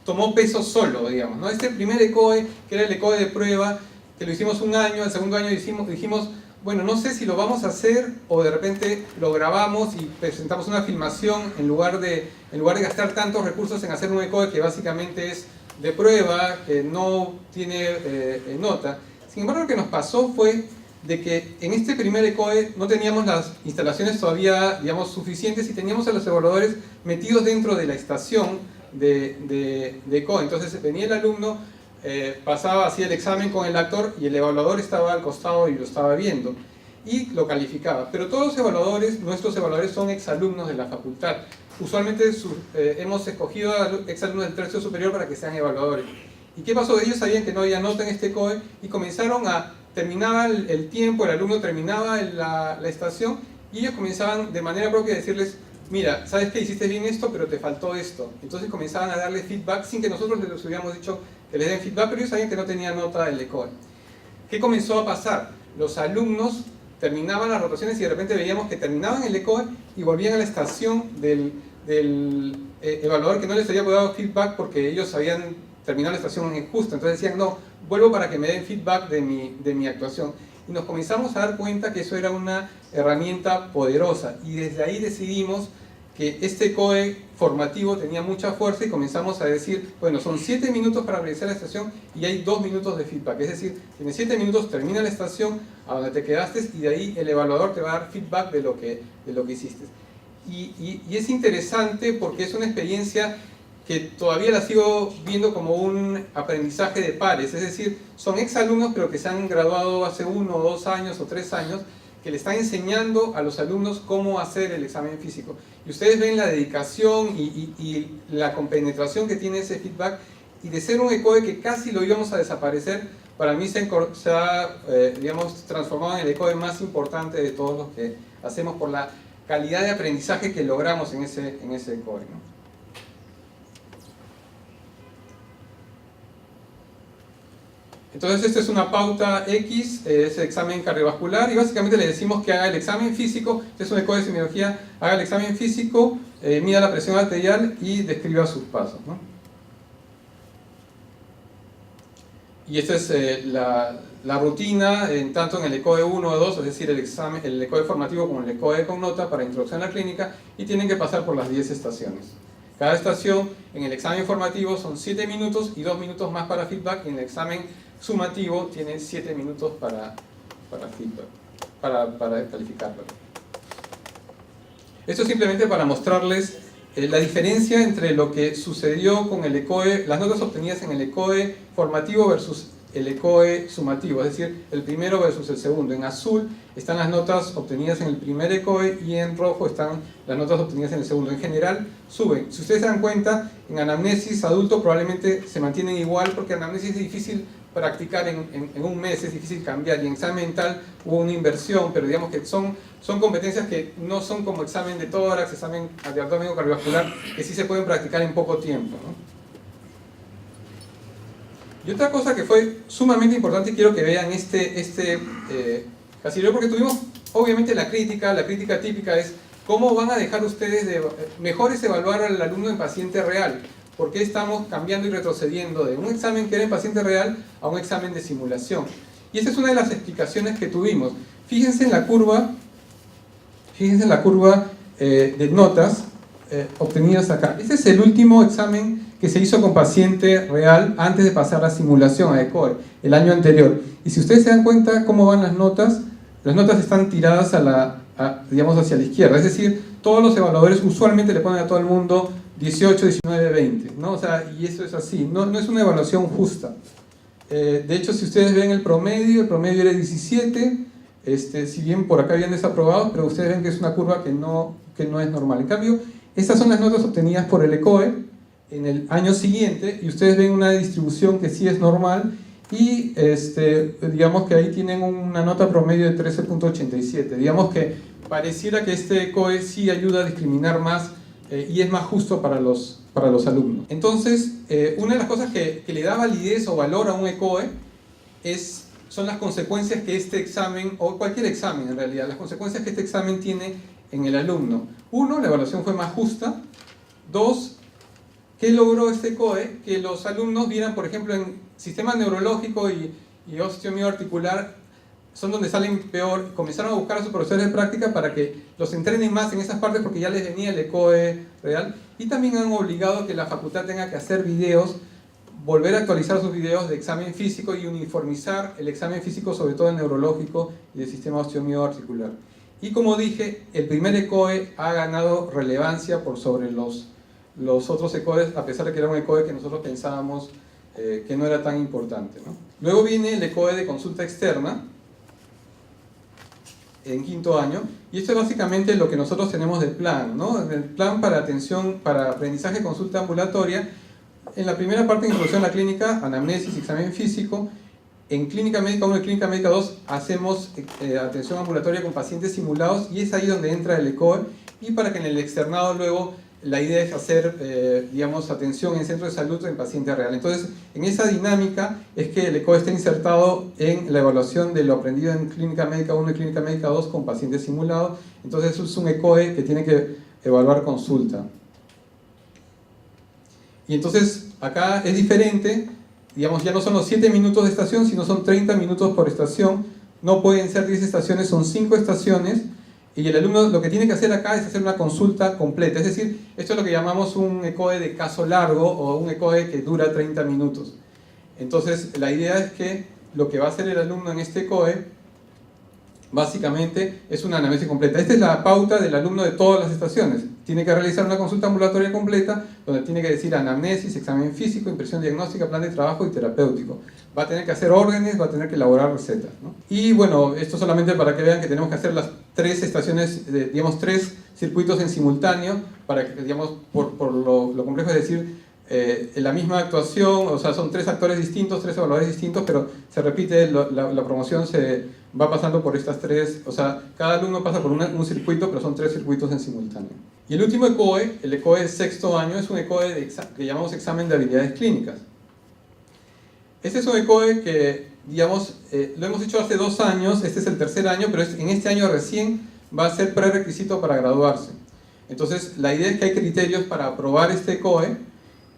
tomó peso solo, digamos, ¿no? Este primer ECOE, que era el ECOE de prueba, que lo hicimos un año, el segundo año dijimos, bueno, no sé si lo vamos a hacer o de repente lo grabamos y presentamos una filmación en lugar de gastar tantos recursos en hacer un ECOE que básicamente es de prueba, que no tiene nota. Sin embargo, lo que nos pasó fue de que en este primer ECOE no teníamos las instalaciones todavía, digamos, suficientes, y teníamos a los evaluadores metidos dentro de la estación de ECOE. Entonces venía el alumno, pasaba, hacía el examen con el actor y el evaluador estaba al costado y lo estaba viendo y lo calificaba. Pero todos los evaluadores, nuestros evaluadores, son exalumnos de la facultad. Usualmente hemos escogido a exalumnos del tercio superior para que sean evaluadores. ¿Y qué pasó? Ellos sabían que no había nota en este ECOE y comenzaron a terminar el tiempo, el alumno terminaba la estación y ellos comenzaban de manera propia a decirles: mira, sabes que hiciste bien esto, pero te faltó esto. Entonces comenzaban a darle feedback sin que nosotros les hubiéramos dicho que les den feedback, pero ellos sabían que no tenía nota del ECOE. ¿Qué comenzó a pasar? Los alumnos terminaban las rotaciones y de repente veíamos que terminaban el ECOE y volvían a la estación del evaluador que no les había dado feedback porque ellos habían terminado la estación justo. Entonces decían: no, vuelvo para que me den feedback de mi actuación. Y nos comenzamos a dar cuenta que eso era una herramienta poderosa, y desde ahí decidimos que este ECOE formativo tenía mucha fuerza y comenzamos a decir: bueno, son 7 minutos para realizar la estación y hay 2 minutos de feedback. Es decir, en 7 minutos termina la estación a donde te quedaste y de ahí el evaluador te va a dar feedback de lo que hiciste. Y es interesante porque es una experiencia que todavía la sigo viendo como un aprendizaje de pares, es decir, son exalumnos pero que se han graduado hace 1 o 2 años o 3 años, que le están enseñando a los alumnos cómo hacer el examen físico. Y ustedes ven la dedicación y la compenetración que tiene ese feedback, y de ser un ECOE que casi lo íbamos a desaparecer, para mí se ha digamos, transformado en el ECOE más importante de todos los que hacemos por la calidad de aprendizaje que logramos en ese ECOE, ¿no? Entonces esta es una pauta X, es el examen cardiovascular, y básicamente le decimos que haga el examen físico, este es un eco de semiología, haga el examen físico, mida la presión arterial y describa sus pasos, ¿no? Y esta es la rutina, tanto en el ECOE 1 o 2, es decir, el ECOE formativo como el ECOE con nota para introducción a la clínica, y tienen que pasar por las 10 estaciones. Cada estación en el examen formativo son 7 minutos y 2 minutos más para feedback, y en el examen sumativo tiene 7 minutos para feedback, para calificarlo. Esto es simplemente para mostrarles la diferencia entre lo que sucedió con el ECOE, las notas obtenidas en el ECOE formativo versus el ECOE sumativo, es decir, el primero versus el segundo. En azul están las notas obtenidas en el primer ECOE y en rojo están las notas obtenidas en el segundo. En general suben. Si ustedes se dan cuenta, en anamnesis adulto probablemente se mantienen igual, porque anamnesis es difícil practicar en un mes, es difícil cambiar, y en examen mental hubo una inversión, pero digamos que son competencias que no son como examen de tórax, examen de abdomen cardiovascular, que sí se pueden practicar en poco tiempo, ¿no? Y otra cosa que fue sumamente importante, y quiero que vean este casillero, porque tuvimos obviamente la crítica típica es cómo van a dejar ustedes mejor es evaluar al alumno en paciente real. ¿Por qué estamos cambiando y retrocediendo de un examen que era en paciente real a un examen de simulación? Y esa es una de las explicaciones que tuvimos. Fíjense en la curva de notas obtenidas acá. Este es el último examen que se hizo con paciente real antes de pasar la simulación a ECOE, el año anterior. Y si ustedes se dan cuenta cómo van las notas están tiradas digamos hacia la izquierda. Es decir, todos los evaluadores usualmente le ponen a todo el mundo 18, 19, 20, ¿no? O sea, y eso es así, no es una evaluación justa. De hecho, si ustedes ven el promedio era 17, si bien por acá habían desaprobados, pero ustedes ven que es una curva que no es normal. En cambio, estas son las notas obtenidas por el ECOE en el año siguiente, y ustedes ven una distribución que sí es normal, y digamos que ahí tienen una nota promedio de 13.87. Digamos que pareciera que este ECOE sí ayuda a discriminar más y es más justo para los alumnos. Entonces, una de las cosas que le da validez o valor a un ECOE son las consecuencias que este examen, o cualquier examen en realidad, las consecuencias que este examen tiene en el alumno. Uno, la evaluación fue más justa. Dos, ¿qué logró este ECOE? Que los alumnos vieran, por ejemplo, en sistema neurológico y osteomioarticular, son donde salen peor, comenzaron a buscar a sus profesores de práctica para que los entrenen más en esas partes, porque ya les venía el ECOE real, y también han obligado a que la facultad tenga que hacer videos, volver a actualizar sus videos de examen físico y uniformizar el examen físico, sobre todo el neurológico y del sistema osteomioarticular. Y como dije, el primer ECOE ha ganado relevancia por sobre los otros ECOEs, a pesar de que era un ECOE que nosotros pensábamos que no era tan importante, ¿no? Luego viene el ECOE de consulta externa, en quinto año, y esto es básicamente lo que nosotros tenemos de plan, ¿no? El plan para aprendizaje consulta ambulatoria. En la primera parte de introducción a la clínica, anamnesis, examen físico. En clínica médica 1 y clínica médica 2 hacemos atención ambulatoria con pacientes simulados, y es ahí donde entra el ECOE, y para que en el externado luego la idea es hacer, digamos, atención en centro de salud en paciente real. Entonces, en esa dinámica es que el ECOE está insertado en la evaluación de lo aprendido en clínica médica 1 y clínica médica 2 con pacientes simulados. Entonces, eso es un ECOE que tiene que evaluar consulta. Y entonces, acá es diferente, digamos, ya no son los 7 minutos de estación, sino son 30 minutos por estación. No pueden ser 10 estaciones, son 5 estaciones. Y el alumno lo que tiene que hacer acá es hacer una consulta completa. Es decir, esto es lo que llamamos un ECOE de caso largo, o un ECOE que dura 30 minutos. Entonces, la idea es que lo que va a hacer el alumno en este ECOE, básicamente, es una anamnesis completa. Esta es la pauta del alumno de todas las estaciones. Tiene que realizar una consulta ambulatoria completa, donde tiene que decir anamnesis, examen físico, impresión diagnóstica, plan de trabajo y terapéutico. Va a tener que hacer órdenes, va a tener que elaborar recetas, ¿no? Y bueno, esto solamente para que vean que tenemos que hacer las 3 estaciones, digamos 3 circuitos en simultáneo, para que, digamos, por lo complejo es decir, la misma actuación, o sea, son 3 actores distintos, 3 evaluadores distintos, pero se repite, la promoción se va pasando por estas 3, o sea, cada alumno pasa por un circuito, pero son 3 circuitos en simultáneo. Y el último ECOE, el ECOE de sexto año, es un ECOE que llamamos examen de habilidades clínicas. Este es un ECOE que, digamos, lo hemos hecho hace 2 años, este es el tercer año, pero en este año recién va a ser prerequisito para graduarse. Entonces, la idea es que hay criterios para aprobar este ECOE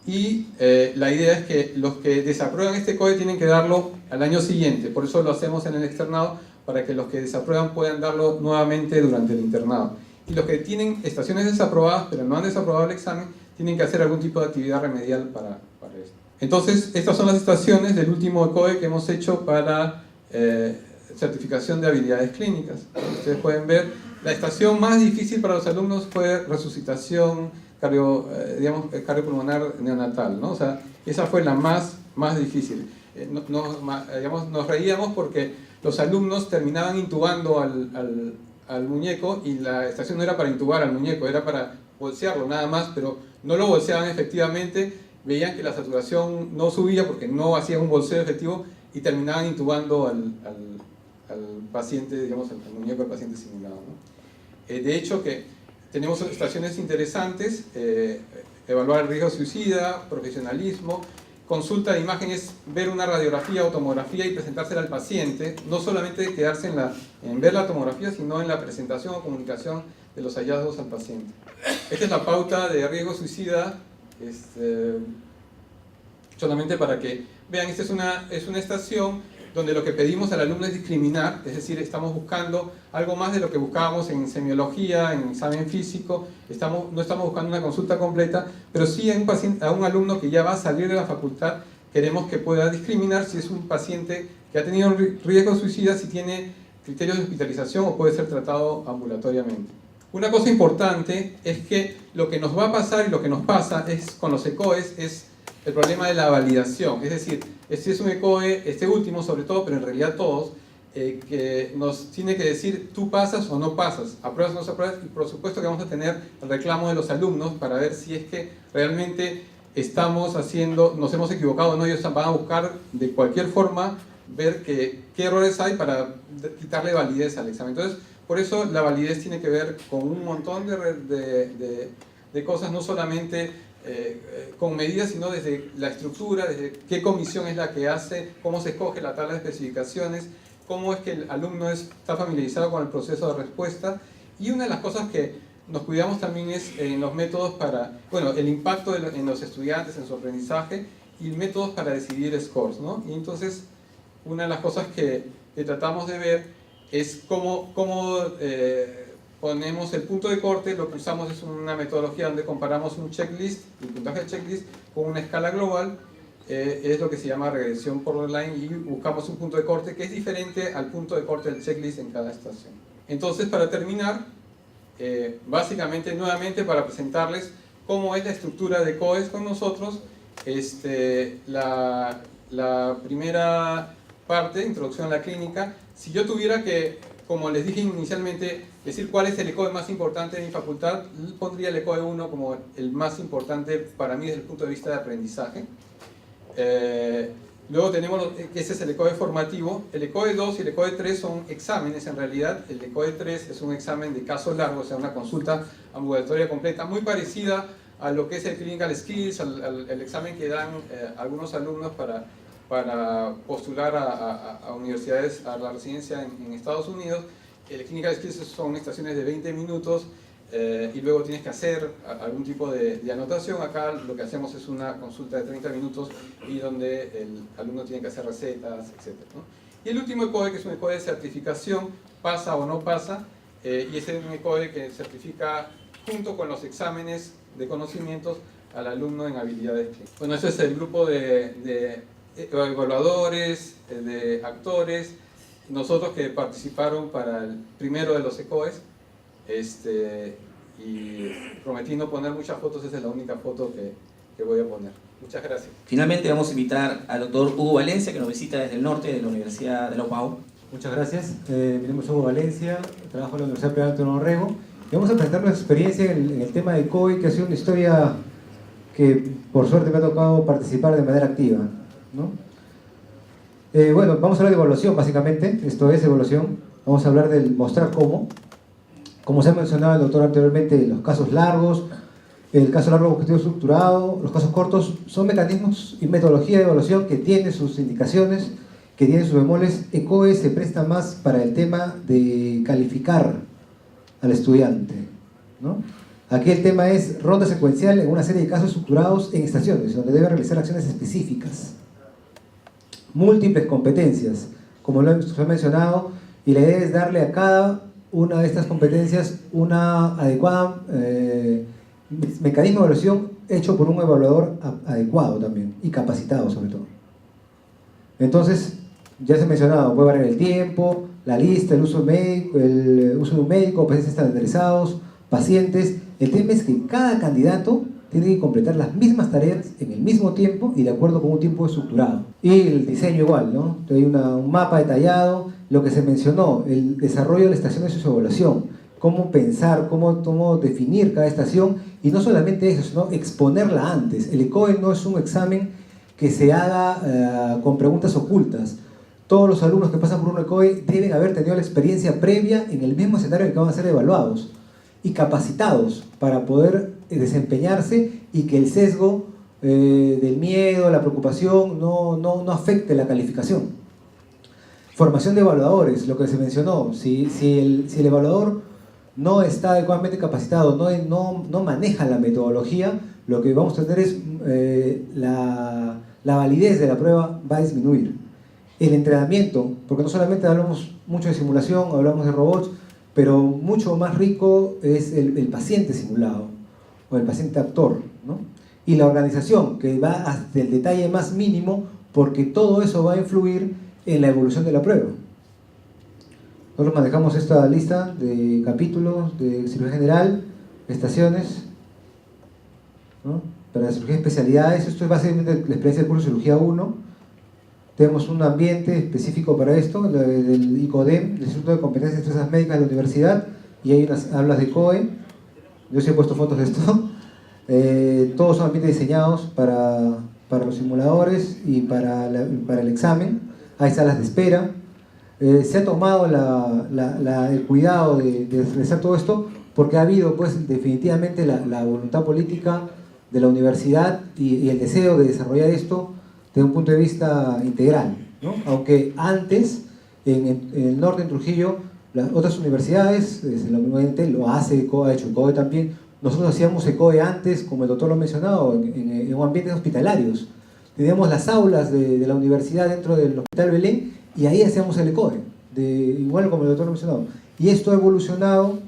y la idea es que los que desaprueban este ECOE tienen que darlo al año siguiente. Por eso lo hacemos en el externado, para que los que desaprueban puedan darlo nuevamente durante el internado. Y los que tienen estaciones desaprobadas, pero no han desaprobado el examen, tienen que hacer algún tipo de actividad remedial para esto. Entonces, estas son las estaciones del último ECOE que hemos hecho para certificación de habilidades clínicas. Ustedes pueden ver, la estación más difícil para los alumnos fue resucitación cardiopulmonar neonatal, ¿no? O sea, esa fue la más difícil. Nos reíamos porque los alumnos terminaban intubando al muñeco y la estación no era para intubar al muñeco, era para bolsearlo nada más, pero no lo bolseaban efectivamente, veían que la saturación no subía porque no hacían un bolseo efectivo y terminaban intubando al paciente, digamos, al muñeco del paciente simulado, ¿no? De hecho, que tenemos estaciones interesantes, evaluar el riesgo suicida, profesionalismo, consulta de imágenes, ver una radiografía o tomografía y presentársela al paciente, no solamente quedarse en ver la tomografía, sino en la presentación o comunicación de los hallazgos al paciente. Esta es la pauta de riesgo suicida, solamente para que vean, esta es una estación donde lo que pedimos al alumno es discriminar, es decir, estamos buscando algo más de lo que buscábamos en semiología, en examen físico, no estamos buscando una consulta completa, pero sí a un alumno que ya va a salir de la facultad, queremos que pueda discriminar si es un paciente que ha tenido riesgo suicida, si tiene criterios de hospitalización o puede ser tratado ambulatoriamente. Una cosa importante es que lo que nos va a pasar y lo que nos pasa es con los ECOEs es el problema de la validación, es decir, este es un ECOE, este último sobre todo, pero en realidad todos, que nos tiene que decir tú pasas o no pasas, apruebas o no apruebas, y por supuesto que vamos a tener el reclamo de los alumnos para ver si es que realmente nos hemos equivocado o no. Ellos van a buscar de cualquier forma ver qué errores hay para quitarle validez al examen. Entonces, por eso la validez tiene que ver con un montón de cosas, no solamente con medidas, sino desde la estructura, desde qué comisión es la que hace, cómo se escoge la tabla de especificaciones, cómo es que el alumno está familiarizado con el proceso de respuesta. Y una de las cosas que nos cuidamos también es en los métodos el impacto en los estudiantes, en su aprendizaje, y métodos para decidir scores, ¿no? Y entonces, una de las cosas que tratamos de ver es cómo ponemos el punto de corte. Lo que usamos es una metodología donde comparamos un checklist, el puntaje del checklist, con una escala global, es lo que se llama regresión borderline, y buscamos un punto de corte que es diferente al punto de corte del checklist en cada estación. Entonces, para terminar, básicamente, nuevamente, para presentarles cómo es la estructura de COES con nosotros, la primera parte, introducción a la clínica. Si yo tuviera que, como les dije inicialmente, decir cuál es el ECOE más importante de mi facultad, pondría el ECOE 1 como el más importante para mí desde el punto de vista de aprendizaje. Luego tenemos, ese es el ECOE formativo. El ECOE 2 y el ECOE 3 son exámenes en realidad. El ECOE 3 es un examen de caso largo, o sea, una consulta ambulatoria completa, muy parecida a lo que es el Clinical Skills, el examen que dan algunos alumnos para postular a universidades, a la residencia en Estados Unidos. El Clinical Skills son estaciones de 20 minutos y luego tienes que hacer algún tipo de anotación. Acá lo que hacemos es una consulta de 30 minutos y donde el alumno tiene que hacer recetas, etc., ¿no? Y el último ECOE, que es un ECOE de certificación, pasa o no pasa, y ese es un ECOE que certifica junto con los exámenes de conocimientos al alumno en habilidades clínicas. Bueno, ese es el grupo de evaluadores, de actores, nosotros que participaron para el primero de los ECOEs, y prometí no poner muchas fotos. Esa es la única foto que voy a poner. Muchas gracias. Finalmente vamos a invitar al doctor Hugo Valencia, que nos visita desde el norte de la Universidad de La UPAO. Muchas gracias. Mi nombre es Hugo Valencia, trabajo en la Universidad Peruana Antonio Rego, y vamos a presentar nuestra experiencia en el tema de COE, que ha sido una historia que por suerte me ha tocado participar de manera activa, ¿no? Bueno, vamos a hablar de evaluación básicamente. Esto es evaluación. Vamos a hablar del mostrar cómo. Como se ha mencionado el doctor anteriormente, los casos largos, el caso largo objetivo estructurado, los casos cortos, son mecanismos y metodología de evaluación que tiene sus indicaciones, que tiene sus bemoles. ECOE se presta más para el tema de calificar al estudiante, ¿no? Aquí el tema es ronda secuencial en una serie de casos estructurados en estaciones, donde debe realizar acciones específicas. Múltiples competencias, como lo he mencionado, y la idea es darle a cada una de estas competencias una adecuada mecanismo de evaluación hecho por un evaluador adecuado también, y capacitado sobre todo. Entonces, ya se ha mencionado, puede variar el tiempo, la lista, el uso médico, el uso de un médico, pacientes estandarizados, pacientes. El tema es que cada candidato tiene que completar las mismas tareas en el mismo tiempo y de acuerdo con un tiempo estructurado. Y el diseño igual, ¿no? Hay un mapa detallado, lo que se mencionó, el desarrollo de la estación de socioevaluación, cómo pensar, cómo definir cada estación, y no solamente eso, sino exponerla antes. El ECOE no es un examen que se haga con preguntas ocultas. Todos los alumnos que pasan por un ECOE deben haber tenido la experiencia previa en el mismo escenario en el que van a ser evaluados y capacitados para poder desempeñarse y que el sesgo del miedo, la preocupación no afecte la calificación. Formación de evaluadores, lo que se mencionó, si el evaluador no está adecuadamente capacitado, no maneja la metodología, lo que vamos a tener es la validez de la prueba va a disminuir. El entrenamiento, porque no solamente hablamos mucho de simulación, hablamos de robots, pero mucho más rico es el paciente simulado o el paciente actor, ¿no? Y la organización, que va hasta el detalle más mínimo, porque todo eso va a influir en la evolución de la prueba. Nosotros manejamos esta lista de capítulos de cirugía general, estaciones, ¿no? Para la cirugía de especialidades. Esto es básicamente la experiencia del curso de cirugía 1. Tenemos un ambiente específico para esto, del ICODEM, el Instituto de Competencias y Destrezas Médicas de la Universidad, y hay unas aulas de COE. Yo sí he puesto fotos de esto. Todos son ambientes diseñados para los simuladores y para el examen. Hay salas de espera. Se ha tomado el cuidado de realizar todo esto porque ha habido pues definitivamente la voluntad política de la universidad y el deseo de desarrollar esto desde un punto de vista integral, ¿no? Aunque antes en el norte, en Trujillo, las otras universidades, lo hace ECOE, ha hecho ECOE también. Nosotros hacíamos ECOE antes, como el doctor lo ha mencionado, en ambientes hospitalarios. Teníamos las aulas de la universidad dentro del Hospital Belén y ahí hacíamos el ECOE, igual como el doctor lo ha mencionado. Y esto ha evolucionado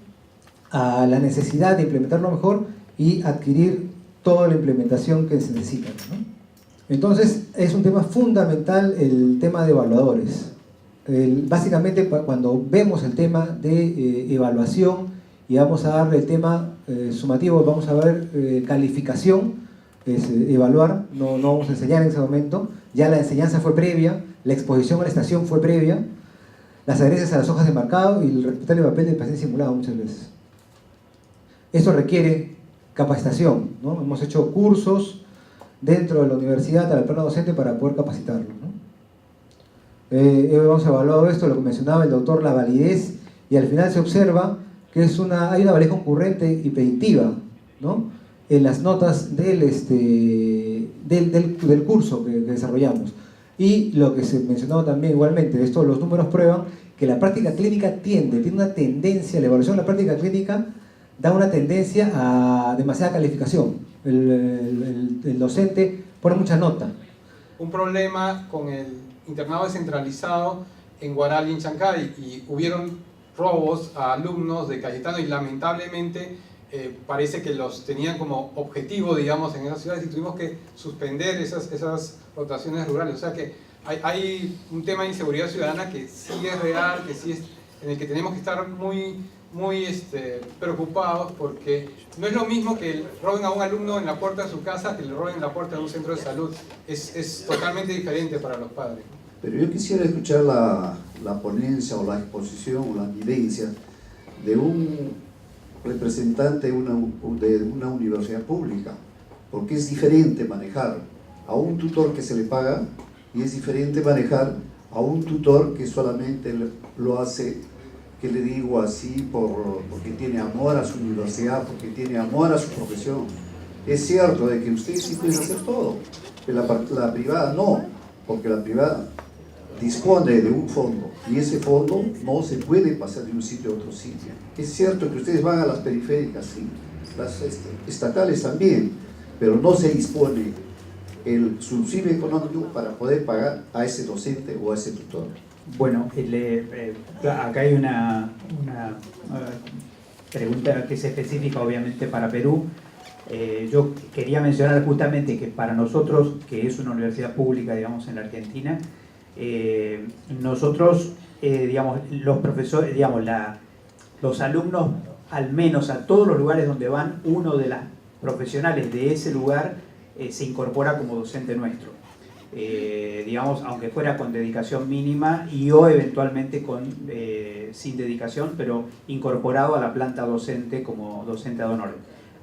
a la necesidad de implementarlo mejor y adquirir toda la implementación que se necesita, ¿no? Entonces, es un tema fundamental el tema de evaluadores. Básicamente, cuando vemos el tema de evaluación y vamos a darle el tema sumativo, vamos a ver calificación, es evaluar, no vamos a enseñar en ese momento, ya la enseñanza fue previa, la exposición a la estación fue previa, las adherencias a las hojas de marcado y el respetable papel del paciente simulado muchas veces. Esto requiere capacitación, ¿no? Hemos hecho cursos dentro de la universidad al plano docente para poder capacitarlo, ¿no? Hemos evaluado esto, lo que mencionaba el doctor, la validez, y al final se observa que hay una validez concurrente y predictiva, ¿no? En las notas del curso que desarrollamos. Y lo que se mencionaba también igualmente, los números prueban que la práctica clínica tiene una tendencia, la evaluación de la práctica clínica da una tendencia a demasiada calificación. El docente pone mucha nota. Un problema con el internado descentralizado en Guaral y en Chancay, y hubieron robos a alumnos de Cayetano y lamentablemente parece que los tenían como objetivo, digamos, en esas ciudades y tuvimos que suspender esas rotaciones rurales. O sea que hay un tema de inseguridad ciudadana que sí es real, que sí es, en el que tenemos que estar muy preocupados, porque no es lo mismo que roben a un alumno en la puerta de su casa que le roben en la puerta de un centro de salud. Es totalmente diferente para los padres. Pero yo quisiera escuchar la ponencia o la exposición o la vivencia de un representante de una universidad pública, porque es diferente manejar a un tutor que se le paga y es diferente manejar a un tutor que solamente lo hace, que le digo así, porque tiene amor a su universidad, porque tiene amor a su profesión. Es cierto de que ustedes sí pueden hacer todo, pero la privada no, porque la privada dispone de un fondo y ese fondo no se puede pasar de un sitio a otro sitio. Es cierto que ustedes van a las periféricas, sí, las estatales también, pero no se dispone el subsidio económico para poder pagar a ese docente o a ese tutor. Bueno, acá hay una pregunta que es específica obviamente para Perú. Yo quería mencionar justamente que para nosotros, que es una universidad pública, digamos, en la Argentina, nosotros, digamos, los profesores, digamos, los alumnos, al menos a todos los lugares donde van, uno de los profesionales de ese lugar se incorpora como docente nuestro. Digamos, aunque fuera con dedicación mínima o eventualmente sin dedicación, pero incorporado a la planta docente como docente ad honorem.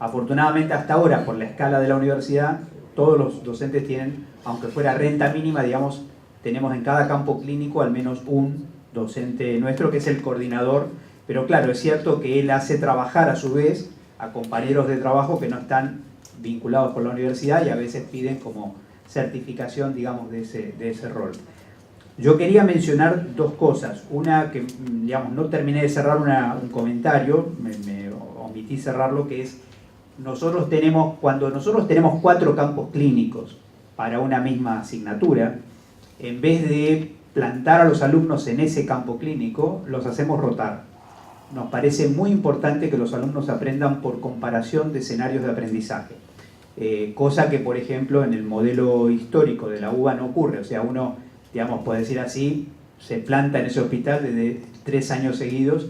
Afortunadamente hasta ahora, por la escala de la universidad, todos los docentes tienen, aunque fuera renta mínima, digamos, tenemos en cada campo clínico al menos un docente nuestro que es el coordinador, pero claro, es cierto que él hace trabajar a su vez a compañeros de trabajo que no están vinculados por la universidad y a veces piden como certificación, digamos, de ese rol. Yo quería mencionar dos cosas. Una que, digamos, no terminé de cerrar un comentario, me omití cerrarlo, que es, cuando nosotros tenemos 4 campos clínicos para una misma asignatura, en vez de plantar a los alumnos en ese campo clínico, los hacemos rotar. Nos parece muy importante que los alumnos aprendan por comparación de escenarios de aprendizaje. Cosa que, por ejemplo, en el modelo histórico de la UBA no ocurre. O sea, uno, digamos, puede decir así, se planta en ese hospital desde 3 años seguidos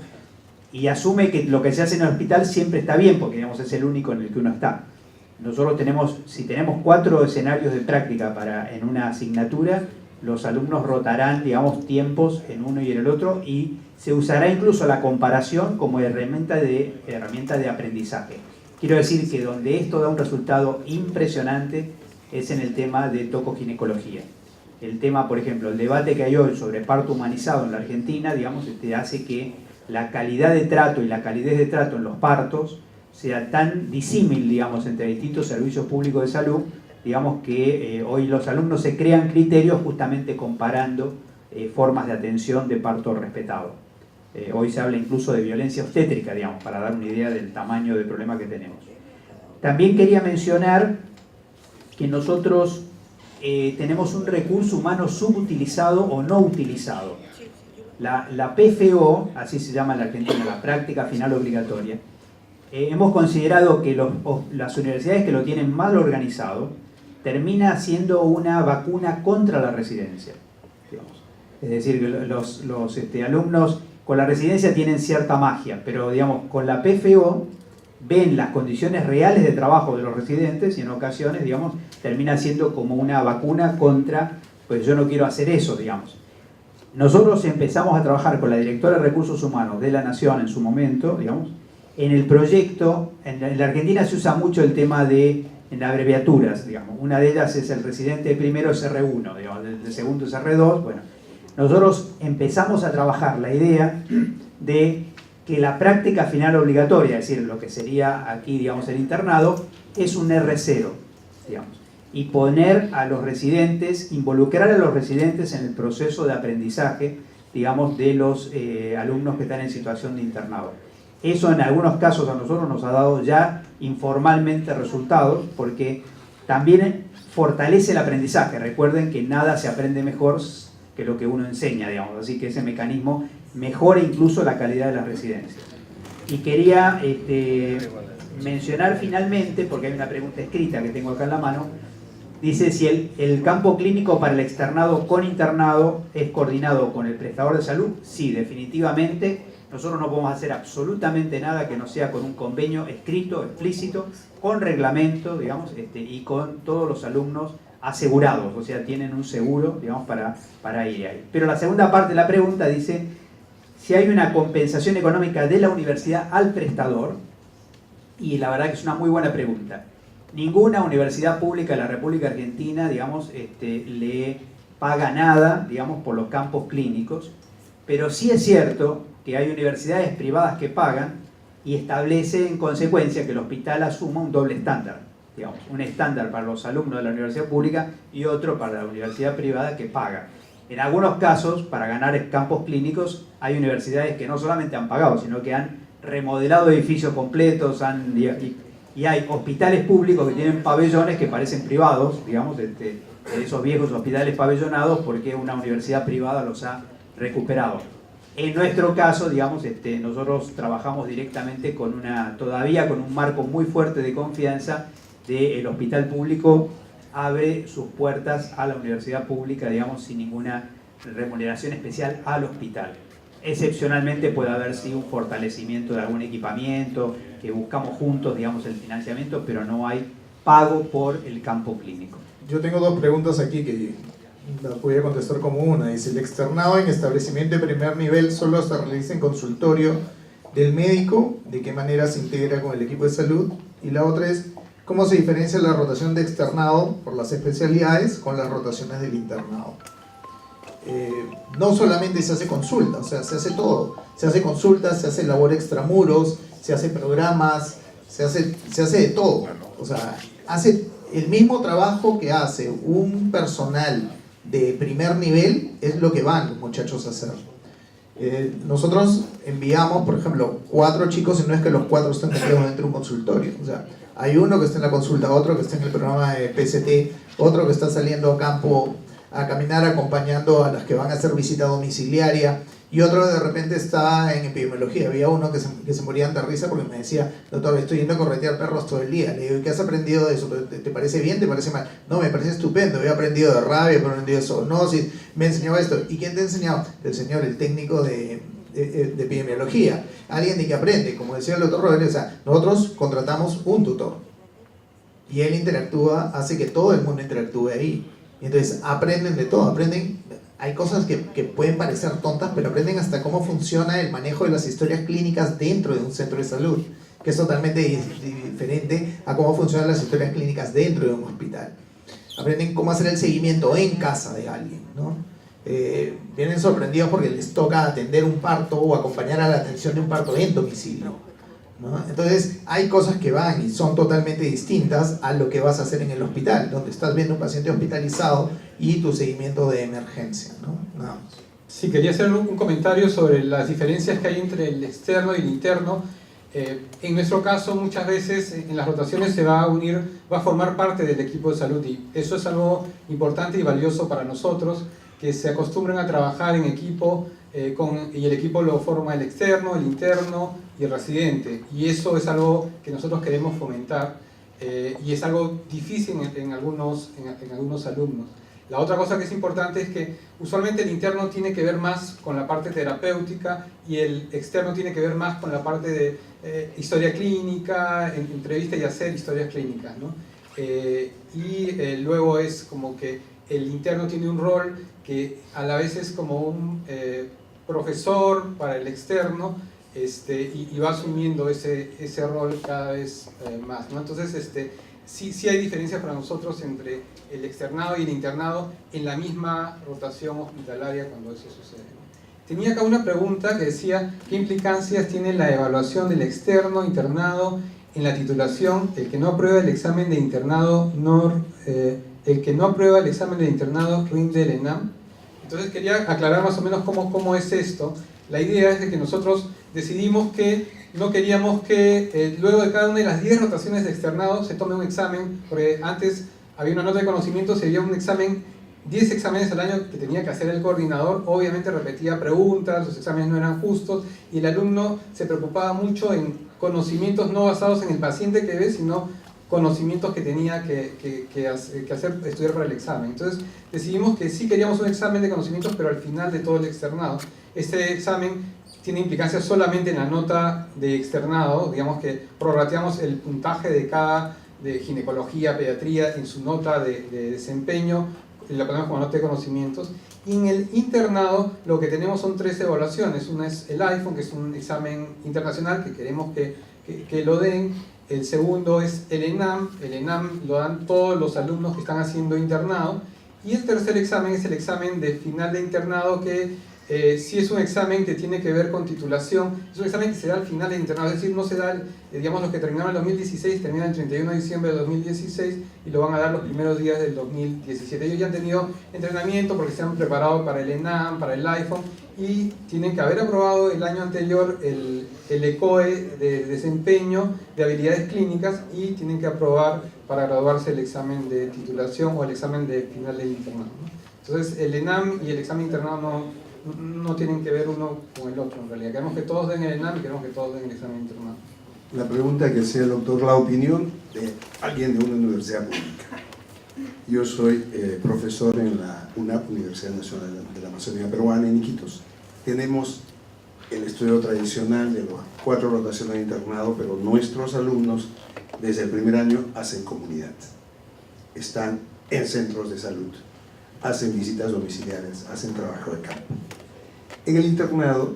y asume que lo que se hace en el hospital siempre está bien, porque, digamos, es el único en el que uno está. Nosotros si tenemos 4 escenarios de práctica en una asignatura, los alumnos rotarán, digamos, tiempos en uno y en el otro y se usará incluso la comparación como herramienta de aprendizaje. Quiero decir que donde esto da un resultado impresionante es en el tema de tocoginecología. El tema, por ejemplo, el debate que hay hoy sobre parto humanizado en la Argentina, digamos, hace que la calidad de trato y la calidez de trato en los partos sea tan disímil, digamos, entre distintos servicios públicos de salud, digamos que hoy los alumnos se crean criterios justamente comparando formas de atención de parto respetado. Hoy se habla incluso de violencia obstétrica, digamos, para dar una idea del tamaño del problema que tenemos. También quería mencionar que nosotros tenemos un recurso humano subutilizado o no utilizado. La PFO, así se llama en la Argentina, la práctica final obligatoria, hemos considerado que las universidades que lo tienen mal organizado termina siendo una vacuna contra la residencia, digamos. Es decir, que los alumnos con la residencia tienen cierta magia, pero digamos, con la PFO ven las condiciones reales de trabajo de los residentes y en ocasiones, digamos, termina siendo como una vacuna contra, pues yo no quiero hacer eso, digamos. Nosotros empezamos a trabajar con la directora de Recursos Humanos de la Nación en su momento, digamos, en el proyecto. En la Argentina se usa mucho el tema de abreviaturas, digamos. Una de ellas es el residente primero es R1, digamos, el segundo es R2, bueno. Nosotros empezamos a trabajar la idea de que la práctica final obligatoria, es decir, lo que sería aquí, digamos, el internado, es un R0, digamos. Y poner a los residentes, involucrar a los residentes en el proceso de aprendizaje, digamos, de los alumnos que están en situación de internado. Eso en algunos casos a nosotros nos ha dado ya informalmente resultados, porque también fortalece el aprendizaje. Recuerden que nada se aprende mejor que lo que uno enseña, digamos, así que ese mecanismo mejora incluso la calidad de las residencias. Y quería mencionar finalmente, porque hay una pregunta escrita que tengo acá en la mano, dice si el campo clínico para el externado con internado es coordinado con el prestador de salud. Sí, definitivamente. Nosotros no podemos hacer absolutamente nada que no sea con un convenio escrito, explícito, con reglamento, digamos, y con todos los alumnos asegurados, o sea, tienen un seguro, digamos, para ir ahí. Pero la segunda parte de la pregunta dice si hay una compensación económica de la universidad al prestador, y la verdad que es una muy buena pregunta. Ninguna universidad pública de la República Argentina, digamos, le paga nada, digamos, por los campos clínicos, pero sí es cierto que hay universidades privadas que pagan y establece en consecuencia que el hospital asuma un doble estándar. digamos, un estándar para los alumnos de la universidad pública y otro para la universidad privada que paga. En algunos casos, para ganar campos clínicos, hay universidades que no solamente han pagado, sino que han remodelado edificios completos, y hay hospitales públicos que tienen pabellones que parecen privados, digamos, de esos viejos hospitales pabellonados, porque una universidad privada los ha recuperado. En nuestro caso, digamos, nosotros trabajamos directamente todavía con un marco muy fuerte de confianza del hospital público, abre sus puertas a la universidad pública, digamos, sin ninguna remuneración especial al hospital. Excepcionalmente puede haber sí un fortalecimiento de algún equipamiento, que buscamos juntos, digamos, el financiamiento, pero no hay pago por el campo clínico. Yo tengo dos preguntas aquí que las voy a contestar como una. Dice, ¿el externado en establecimiento de primer nivel solo se realiza en consultorio del médico? ¿De qué manera se integra con el equipo de salud? Y la otra es, ¿cómo se diferencia la rotación de externado por las especialidades con las rotaciones del internado? No solamente se hace consulta, o sea, se hace todo. Se hace consulta, se hace labor extramuros, se hace programas, se hace de todo. O sea, hace el mismo trabajo que hace un personal de primer nivel, es lo que van los muchachos a hacer. Nosotros enviamos, por ejemplo, 4 chicos, y no es que los 4 estén metidos dentro de un consultorio. O sea, hay uno que está en la consulta, otro que está en el programa de PCT, otro que está saliendo a campo a caminar acompañando a las que van a hacer visita domiciliaria, y otro de repente está en epidemiología. Había uno que se moría de risa porque me decía, doctor, estoy yendo a corretear perros todo el día. Le digo, ¿qué has aprendido de eso? ¿Te parece bien? ¿Te parece mal? No, me parece estupendo, he aprendido de rabia, he aprendido de zoonosis, me enseñó esto. ¿Y quién te ha enseñado? El señor, el técnico de epidemiología. Alguien de que aprende, como decía el doctor Rodríguez, o sea, nosotros contratamos un tutor y él interactúa, hace que todo el mundo interactúe ahí. Y entonces aprenden de todo, hay cosas que pueden parecer tontas, pero aprenden hasta cómo funciona el manejo de las historias clínicas dentro de un centro de salud, que es totalmente diferente a cómo funcionan las historias clínicas dentro de un hospital. Aprenden cómo hacer el seguimiento en casa de alguien, ¿no? Vienen sorprendidos porque les toca atender un parto o acompañar a la atención de un parto en domicilio, ¿no? Entonces hay cosas que van y son totalmente distintas a lo que vas a hacer en el hospital, donde estás viendo un paciente hospitalizado y tu seguimiento de emergencia, ¿no? Nada más. Sí, quería hacer un comentario sobre las diferencias que hay entre el externo y el interno. En nuestro caso, muchas veces en las rotaciones se va a formar parte del equipo de salud, y eso es algo importante y valioso para nosotros, que se acostumbren a trabajar en equipo, y el equipo lo forma el externo, el interno y el residente, y eso es algo que nosotros queremos fomentar, y es algo difícil en algunos alumnos. La otra cosa que es importante es que usualmente el interno tiene que ver más con la parte terapéutica y el externo tiene que ver más con la parte de historia clínica, entrevista y hacer historias clínicas, ¿no? Luego es como que el interno tiene un rol que a la vez es como un profesor para el externo, y va asumiendo ese rol cada vez más, ¿no? Entonces, sí hay diferencias para nosotros entre el externado y el internado en la misma rotación hospitalaria cuando eso sucede, ¿no? Tenía acá una pregunta que decía, ¿qué implicancias tiene la evaluación del externo internado en la titulación? El que no aprueba el examen de internado rinde el ENAM. Entonces quería aclarar más o menos cómo es esto. La idea es de que nosotros decidimos que no queríamos que luego de cada una de las 10 rotaciones de externado se tome un examen, porque antes había una nota de conocimientos y había un examen, 10 exámenes al año que tenía que hacer el coordinador. Obviamente repetía preguntas, los exámenes no eran justos y el alumno se preocupaba mucho en conocimientos no basados en el paciente que ve, sino conocimientos que tenía que estudiar para el examen. Entonces decidimos que sí queríamos un examen de conocimientos, pero al final de todo el externado. Este examen tiene implicancias solamente en la nota de externado, digamos que prorrateamos el puntaje de ginecología, pediatría en su nota de desempeño, la ponemos como nota de conocimientos. Y en el internado lo que tenemos son 3 evaluaciones. Una es el iPhone, que es un examen internacional que queremos que lo den. El segundo es el ENAM lo dan todos los alumnos que están haciendo internado. Y el tercer examen es el examen de final de internado, que sí es un examen que tiene que ver con titulación, es un examen que se da al final del internado, es decir, no se da, digamos, los que terminaron en el 2016 terminan el 31 de diciembre del 2016 y lo van a dar los primeros días del 2017. Ellos ya han tenido entrenamiento porque se han preparado para el ENAM, para el iPhone, y tienen que haber aprobado el año anterior el ECOE de desempeño de habilidades clínicas y tienen que aprobar para graduarse el examen de titulación o el examen de final del internado, ¿no? Entonces el ENAM y el examen internado no tienen que ver uno con el otro en realidad. Queremos que todos den el ENAM y queremos que todos den el examen internado. La pregunta que hacía el doctor, la opinión de alguien de una universidad pública. Yo soy profesor en la UNAP, Universidad Nacional de la Amazonía Peruana, en Iquitos. Tenemos el estudio tradicional de las 4 rotaciones de internado, pero nuestros alumnos desde el primer año hacen comunidad. Están en centros de salud, hacen visitas domiciliarias, hacen trabajo de campo. En el internado,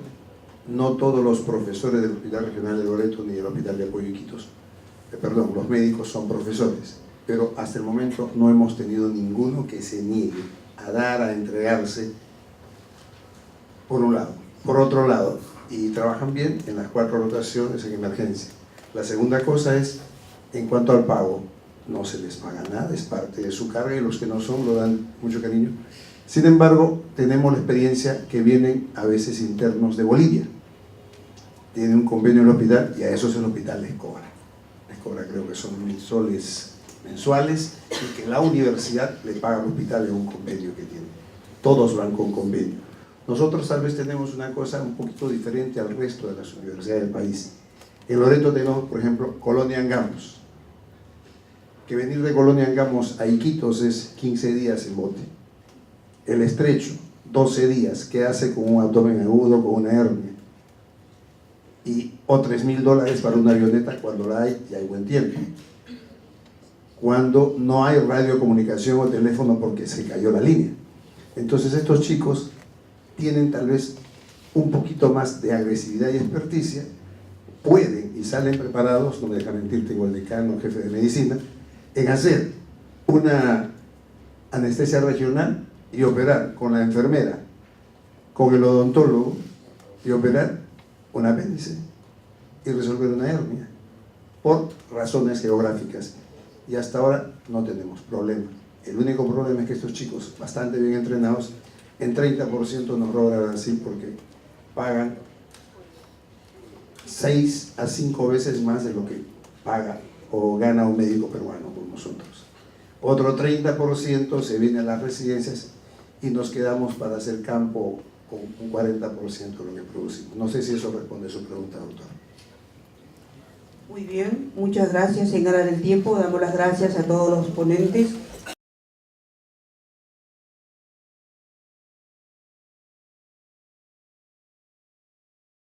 no todos los profesores del Hospital Regional de Loreto ni del Hospital de Apoyo Iquitos, los médicos son profesores, pero hasta el momento no hemos tenido ninguno que se niegue a dar, a entregarse, por un lado. Por otro lado, y trabajan bien en las 4 rotaciones en emergencia. La segunda cosa es, en cuanto al pago, no se les paga nada, es parte de su carga y los que no son lo dan mucho cariño. Sin embargo, tenemos la experiencia que vienen a veces internos de Bolivia. Tienen un convenio en el hospital y a esos el hospital les cobra. Les cobra, creo que son 1.000 soles mensuales y que la universidad le paga al hospital en un convenio que tiene. Todos van con convenio. Nosotros tal vez tenemos una cosa un poquito diferente al resto de las universidades del país. En Loreto tenemos, por ejemplo, Colonia Angamos, que venir de Colonia Angamos a Iquitos es 15 días en bote. El Estrecho, 12 días, ¿qué hace con un abdomen agudo, con una hernia? O $3.000 para una avioneta cuando la hay y hay buen tiempo. Cuando no hay radiocomunicación o teléfono porque se cayó la línea. Entonces estos chicos tienen tal vez un poquito más de agresividad y experticia, pueden y salen preparados, no me deja mentir, tengo el decano, jefe de medicina, en hacer una anestesia regional y operar con la enfermera, con el odontólogo y operar un apéndice y resolver una hernia por razones geográficas. Y hasta ahora no tenemos problema. El único problema es que estos chicos, bastante bien entrenados, en 30% nos roban así porque pagan 6 a 5 veces más de lo que paga o gana un médico peruano con nosotros. Otro 30% se viene a las residencias y nos quedamos para hacer campo con un 40% de lo que producimos. No sé si eso responde a su pregunta, doctor. Muy bien, muchas gracias. En aras del tiempo damos las gracias a todos los ponentes.